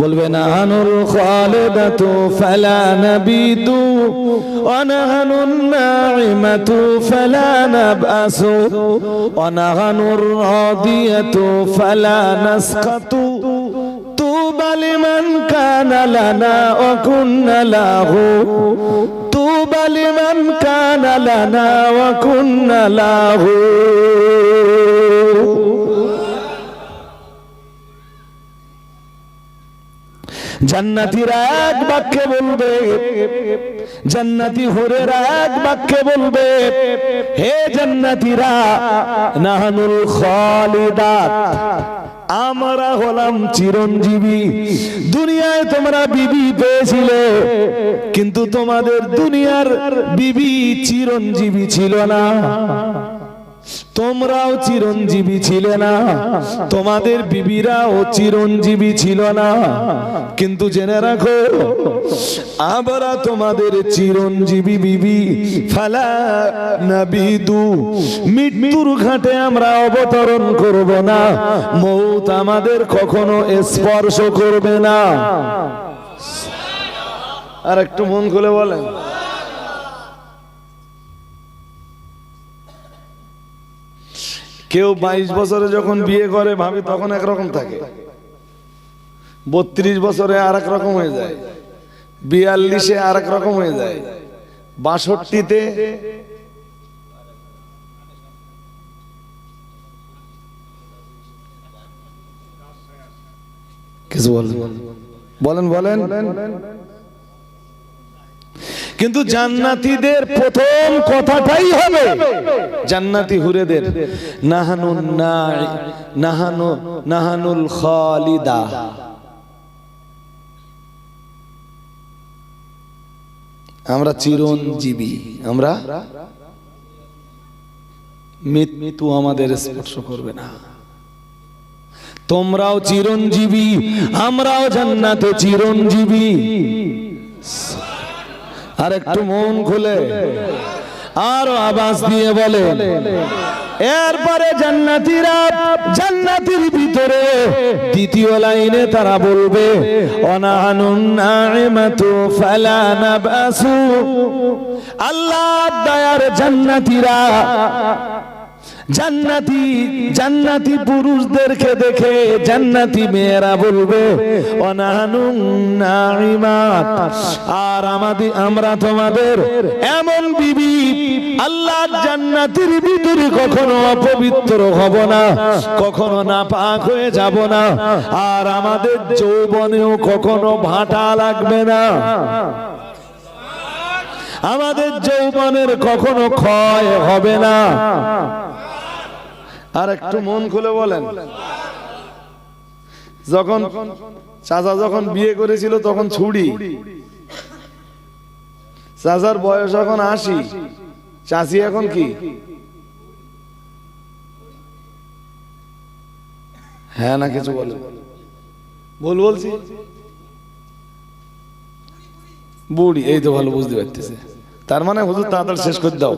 [SPEAKER 1] বলবে নাহানুল খালিদাতু ফালা নাবিদু ওয়া নাহানুন নাইমাতু ফালা নাবআসু ওয়া নাহানুর রাদিয়াতু ফালা নাসকাতু তুবা লিমান কানা লানা ওয়া কুন্না লাহু তুবা লিমান কানা লানা ওয়া কুন্না লাহু। জান্নাতীরা এক বাক্যে বলবে, জান্নাতি হুরেরা এক বাক্যে বলবে, হে জান্নাতীরা নাহানুল খালিদাত, আমরা হলাম চিরঞ্জীবী। দুনিয়ায় তোমরা বিবি পেয়েছিলে, কিন্তু তোমাদের দুনিয়ার বিবি চিরঞ্জীবী ছিল না। তোমরাও চিরঞ্জীবী ছিলে না, তোমাদের বিবিরাও চিরঞ্জীবী ছিল না। কিন্তু জেনে রাখো, আমরা তোমাদের চিরঞ্জীবী বিবি। ফালা নাবিদু, মৃত্যুর ঘাটে আমরা অবতরণ করব না, মৌত আমাদের কখনো স্পর্শ করবে না।
[SPEAKER 2] আর একটু মন খুলে বলেন। কেউ 22 বছরে যখন বিয়ে করে ভাবে তখন একরকম থাকে, 32 বছরে আর এক রকম হয়ে যায়, 42-এ আর এক রকম হয়ে যায়, 62-তে কিছু বলেন বলেন। কিন্তু জান্নাতীদের প্রথম কথাটাই হবে, জান্নাতি হুরেদের, নাহানুল খালিদা, আমরা চিরঞ্জীবী, আমরা মৃত্যু আমাদের স্পর্শ করবে না। তোমরাও চিরঞ্জীবী, আমরাও জান্নাতে চিরঞ্জীবী।
[SPEAKER 1] আর একটু মন খুলে আরো আওয়াজ দিয়ে বলে, এরপরে জান্নাতীরা জান্নাতের ভিতরে দ্বিতীয় লাইনে তারা বলবে, অনাহানুন নাইমাতু ফালা নাবাসু। আল্লাহ দয়ার জান্নাতীরা জান্নাতি পুরুষদেরকে দেখে জান্নাতি মেয়েরা বলবে, অনাহানুন নাইমাত, আর আমরা তোমাদের এমন বিবি আল্লাহ জান্নাতের ভিতরে কখনো অপবিত্র হব না, কখনো নাপাক হয়ে যাব না, আর আমাদের যৌবনেও কখনো ভাটা লাগবে না, আমাদের যৌবনের কখনো ক্ষয় হবে না।
[SPEAKER 2] আর একটু মন খুলে বলেন, যখন চাচা যখন বিয়ে করেছিল তখন ছুড়ি, চাচার বয়স এখন ৮০, চাচি এখন কি? হ্যাঁ না কিছু বলে ভুল বলছি? বুড়ি, এই তো ভালো বুঝতে পারতেছে। তার মানে হুজুর তাড়াতাড়ি শেষ করে দাও।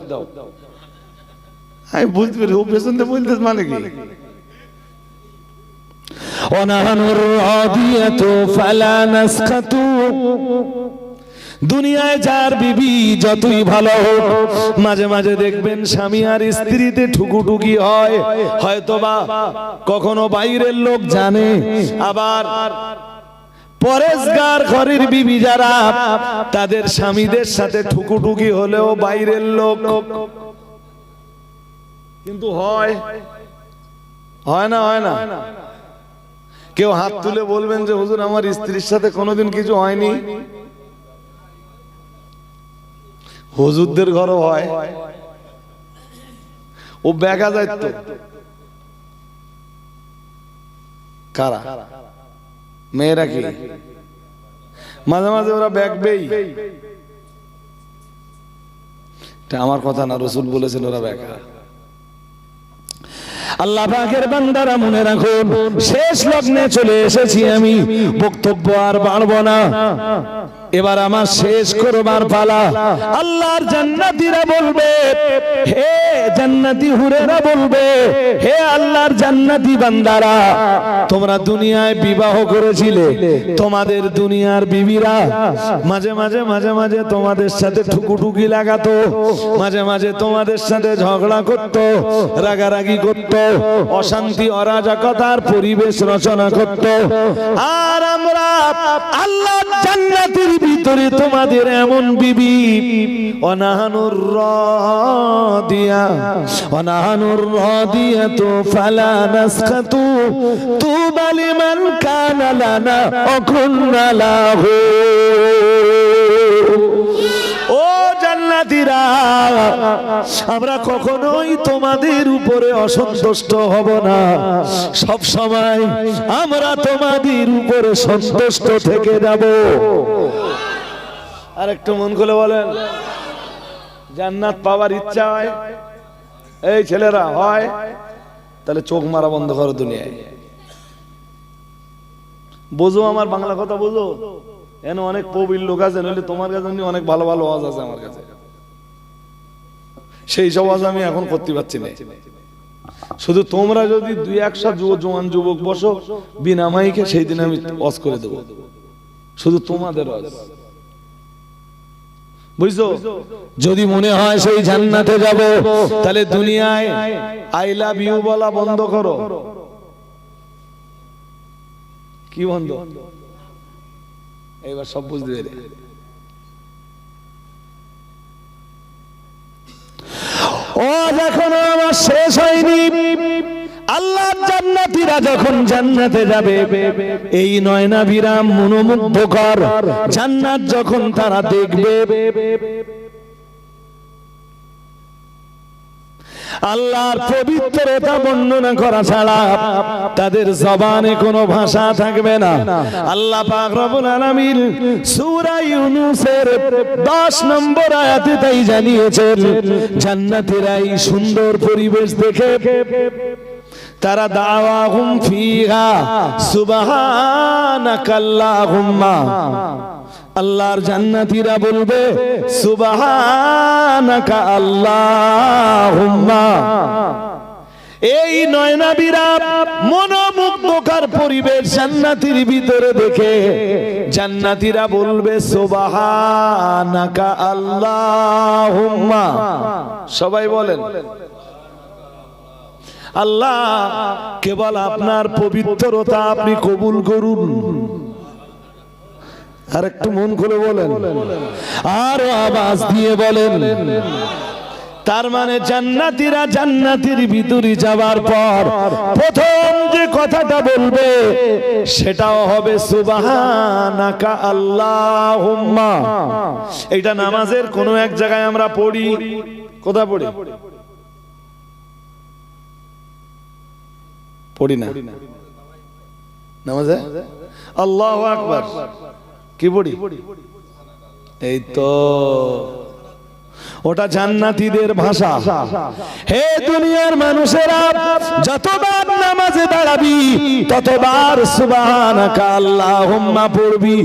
[SPEAKER 2] আমি বুঝতে পারি ও পেছন দিয়ে বলতে মানে কি?
[SPEAKER 1] অনাহানুর রাদিয়াতু ফালা নাসখাতু। দুনিয়ায় যার বিবি যতই ভালো হোক, মাঝে মাঝে দেখবেন স্বামী আর স্ত্রীতে ঠুকুঠুকি হয়, হয়তোবা কখনো বাইরের লোক জানে, আবার পরেশগার ঘরের বিবি যারা, তাদের স্বামীদের সাথে ঠুকুঠুকি হলেও বাইরের লোক কিন্তু হয় না, হয় না। কেউ হাত তুলে বলবেন যে হুজুর আমার স্ত্রীর সাথে কোনোদিন কিছু হয়নি? হুজুরদের ঘরও হয়, ও দেখা যায় তো। কারা? মেয়েরা কি মাঝে মাঝে ওরা ব্যাগবেই? আমার কথা না, রাসূল বলেছেন ওরা ব্যাগা। আল্লাহ পাকের বান্দারা মনে রাখুন, শেষ লগ্নে চলে এসেছি আমি, বক্তব্য আর বাড়বো না, এবার আমার শেষ করবার পালা। আল্লাহর জান্নাতীরা বলবে, হে জান্নাতি হুরেরা বলবে, হে আল্লাহর জান্নাতি বান্দারা, তোমরা দুনিয়ায় বিবাহ করেছিলে, তোমাদের দুনিয়ার বিবিরা মাঝে মাঝে তোমাদের সাথে ঠুকুঠুকি লাগাতো, মাঝে মাঝে তোমাদের সাথে ঝগড়া করত, রাগারাগি করত, অশান্তি অরাজকতার পরিবেশ রচনা করত। আর আমরা আল্লাহর জান্নাতের ভিতরে তোমাদের এমন বিবি, অনাহানুর রাদিয়াতু ফালা নাসখাতু তুবা লিমান কানা লানা ওয়া কুন্না লাহু। ও জান্নাতীরা, আমরা কখনোই তোমাদের উপরে অসন্তুষ্ট হব না, সব সময় আমরা তোমাদের উপরে সন্তুষ্ট থেকে যাব।
[SPEAKER 2] আর একটু মন খুলে বলেন, জান্নাত পাওয়ার ইচ্ছা হয় এই ছেলেরা হয়, তাহলে চোখ মারা বন্ধ করো দুনিয়ায়। বোঝো আমার বাংলা কথা, বোঝো। এন অনেক প্রবীণ লোক আছে, নইলে তোমার কাছে অনেক ভালো ভালো আওয়াজ আছে আমার কাছে, সেই সব আওয়াজ আমি এখন করতে পারছি না। শুধু তোমরা যদি ২-১০০ জোয়ান যুবক বসো বিনা মাইকে, সেই দিন আমি ওয়াজ করে দেবো, শুধু তোমাদের ওয়াজ, বুঝছো?
[SPEAKER 1] যদি মনে হয় সেই জান্নাতে যাব,
[SPEAKER 2] তাহলে দুনিয়ায় আই লাভ ইউ বলা বন্ধ করো। কি বন্ধ? এইবার সব বুঝতে পেরে।
[SPEAKER 1] ও এখনো আমার শেষ হয়নি। আল্লাহর জান্নাতীরা যখন জান্নাতে যাবে, এই নয়নাভিরাম মনোমুগ্ধকর জান্নাত যখন তারা দেখবে, আল্লাহর পবিত্রতা বর্ণনা করা ছাড়া তাদের জবানে কোনো ভাষা থাকবে না। আল্লাহ পাক রব্বুল আলামিন সূরা ইউনূসের 10 নম্বর আয়াতে তাই জানিয়েছেন, জান্নাতীরা এই সুন্দর পরিবেশ দেখে তারা দাওয়াহুম ফিহা সুবহানাকাল্লাহুম্মা, আল্লাহর জান্নাতীরা বলবে সুবহানাকা আল্লাহুম্মা। এই নয়নাবিরা মনোমুগ্ধকর পরিবেশ জান্নাতীর ভিতরে দেখে জান্নাতীরা বলবে সুবহানাকা আল্লাহুম্মা। সবাই বলেন আল্লাহ, কেবল আপনার পবিত্রতা আপনি কবুল করুন। আর একটু মন খুলে বলেন, আর আওয়াজ দিয়ে বলেন। তার মানে জান্নাতীরা জান্নাতের ভিতরে যাওয়ার পর প্রথম যে কথাটা বলবে সেটাও হবে সুবহানাকা আল্লাহুম্মা। এটা নামাজের কোন এক জায়গায় আমরা পড়ি, কোথায় পড়ি? পড়ি না নামাজে আল্লাহু আকবার কি পড়ি? এই তো ওটা জান্নাতীদের ভাষা। হে দুনিয়ার মানুষেরা, যতবার নামাজে দাঁড়াবি ততবার সুবহানাকা আল্লাহুম্মা পড়বি।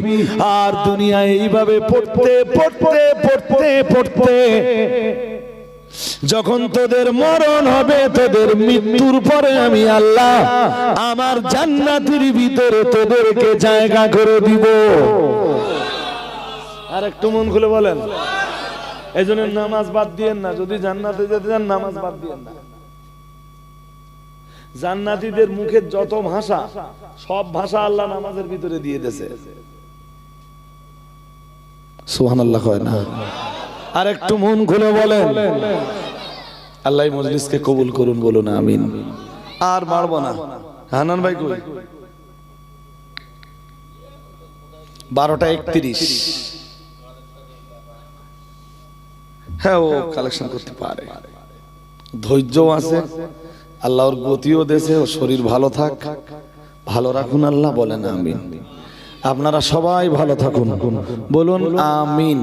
[SPEAKER 1] আর দুনিয়ায় এইভাবে পড়তে পড়তে পড়তে পড়তে যখন তোদের মরণ হবে, তোদের মৃত্যুর পরে আমি আল্লাহ আমার জান্নাতের ভিতরে তোদেরকে জায়গা করে দিব। আর একটু মন খুলে বলেন। এই জন্য নামাজ বাদ দিয়েন না, যদি জান্নাতে যেতে চান নামাজ বাদ দিয়েন না। জান্নাতীদের মুখের যত ভাষা, সব ভাষা আল্লাহ নামাজের ভিতরে দিয়ে দিয়েছে। সুবহানাল্লাহ কয় না? আর একটু মন খুলে বলেন। আল্লাহ মজলিসকে কবুল করুন, বলুন আমিন। আর বাড়বো না। হানান ভাই কই? 12:31। হ্যাঁ, ও কালেকশন করতে পারে, ধৈর্যও আছে, আল্লাহর গতিও দেশে, ও শরীর ভালো থাক, ভালো রাখুন আল্লাহ, বলেন আমিন। আপনারা সবাই ভালো থাকুন, বলুন আমিন।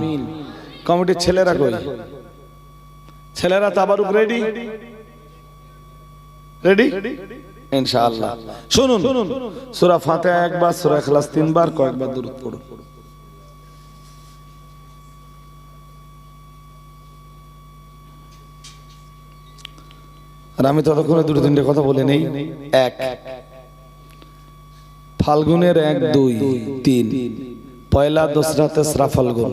[SPEAKER 1] কমিটির ছেলেরা কই? ছেলেরা তাবারুক রেডি? রেডি ইনশাআল্লাহ। শুনুন, সূরা ফাতিহা একবার, সূরা ইখলাস 3 বার, কয়েকবার দুরূদ পড়ুন। আর আমি ততক্ষণে 2-3টে কথা বলে নেই। 1 ফাল্গুনের 1, 2, 3 পয়লা দোসরা তেসরা ফাল্গুন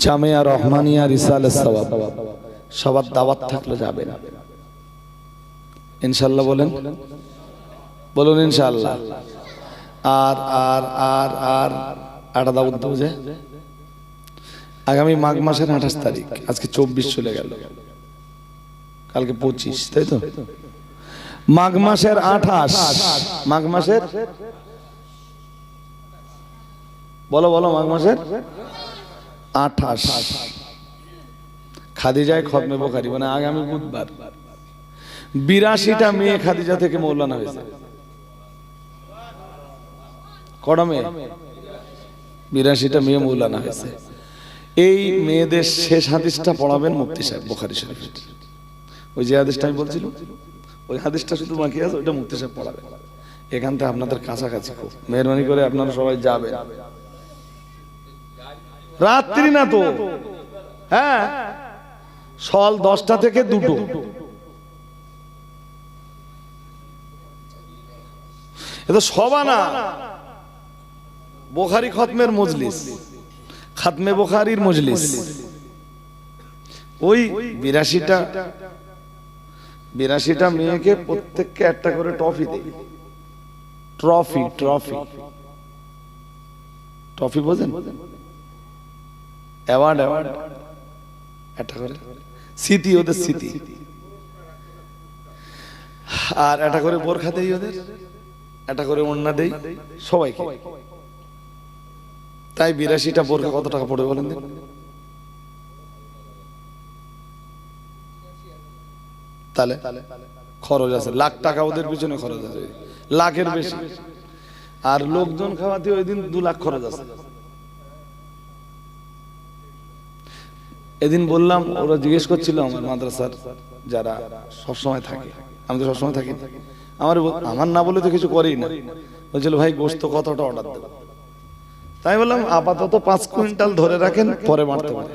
[SPEAKER 1] জামিয়া রহমানিয়া রিসালাত সওয়াব সবার দাওয়াত থাকলে যাবেন ইনশাআল্লাহ। বলেন, বলুন ইনশাআল্লাহ। আর আর আর আর আটা দাওয়াত দেব যে আগামী মাঘ মাসের 28 তারিখ, আজকে 24 চলে গেল, কালকে 25, তাই তো? মাঘ মাসের 28, মাঘ মাসের বলো বলো, মাঘ মাসের 28 খাদিজায় খতমে বুখারী, মানে আগামী বুধবার। 82টা মেয়ে খাদিজা থেকে মৌলানা হয়েছে। কটা মেয়ে? 82টা মেয়ে মৌলানা হয়েছে। এই মেয়েদের শেষ হাদিসটা পড়াবেন মুফতি সাহেব বুখারী শরীফের। ওই যে হাদিসটা আমি বলছিলাম, ওই হাদিসটা শুধু বাকি আছে, ওইটা মুফতি সাহেব পড়াবেন। এখান থেকে আপনাদের কাছাকাছি, খুব মেহরবানি করে আপনারা সবাই যাবেন। রাত্রি না তো, হ্যাঁ, সকাল 10টা থেকে 2টো। এটা সবা না, বুখারী খতমের মজলিস, খাতমে বুখারীর মজলিস। ওই 82টা মেয়েকে প্রত্যেককে একটা করে ট্রফি দেয়। ট্রফি ট্রফি ট্রফি বোঝেন? অ্যাওয়ার্ড, অ্যাওয়ার্ড একটা করে স্মৃতি, ওদের স্মৃতি। আর একটা করে বোরখা দেই ওদের, একটা করে ওড়না দেই সবাইকে। তাই 82টা বোরখা কত টাকা পড়বে বলেন? তাহলে খরচ আছে লাখ টাকা, ওদের পিছনে খরচ আছে লাখের বেশি। আর লোকজন খাওয়াতে ওই দিন 2 লাখ খরচ আছে। এদিন বললাম, ওরা জিজ্ঞেস করছিল আমার মাদ্রাসার যারা সবসময় থাকে, আমি তো সবসময় থাকি, আমার না বলে তো কিছু করেই না, বলছিল ভাই গোশত কতটা অর্ডার দেবো?
[SPEAKER 2] তাই বললাম আপাতত 5 কুইন্টাল ধরে রাখেন, পরে বাড়তে পারে।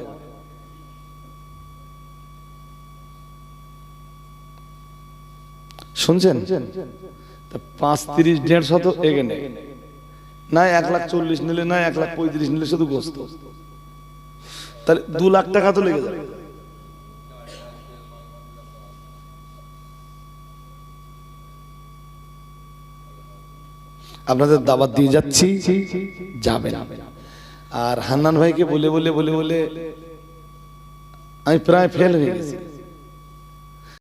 [SPEAKER 2] শুনছেন? 5, 30, 150 তো এগেনে না, 1,40,000 নিলে না, 1,35,000 নিলে শুধু গোস্ত, তাহলে 2 লাখ টাকা তো লেগে যাবে। আপনাদের দাওয়াত দিয়ে যাচ্ছি, যাবেন। আর হান্নান ভাইকে বলে বলে বলে বলে আমি প্রায় ফেল হয়ে গেছি।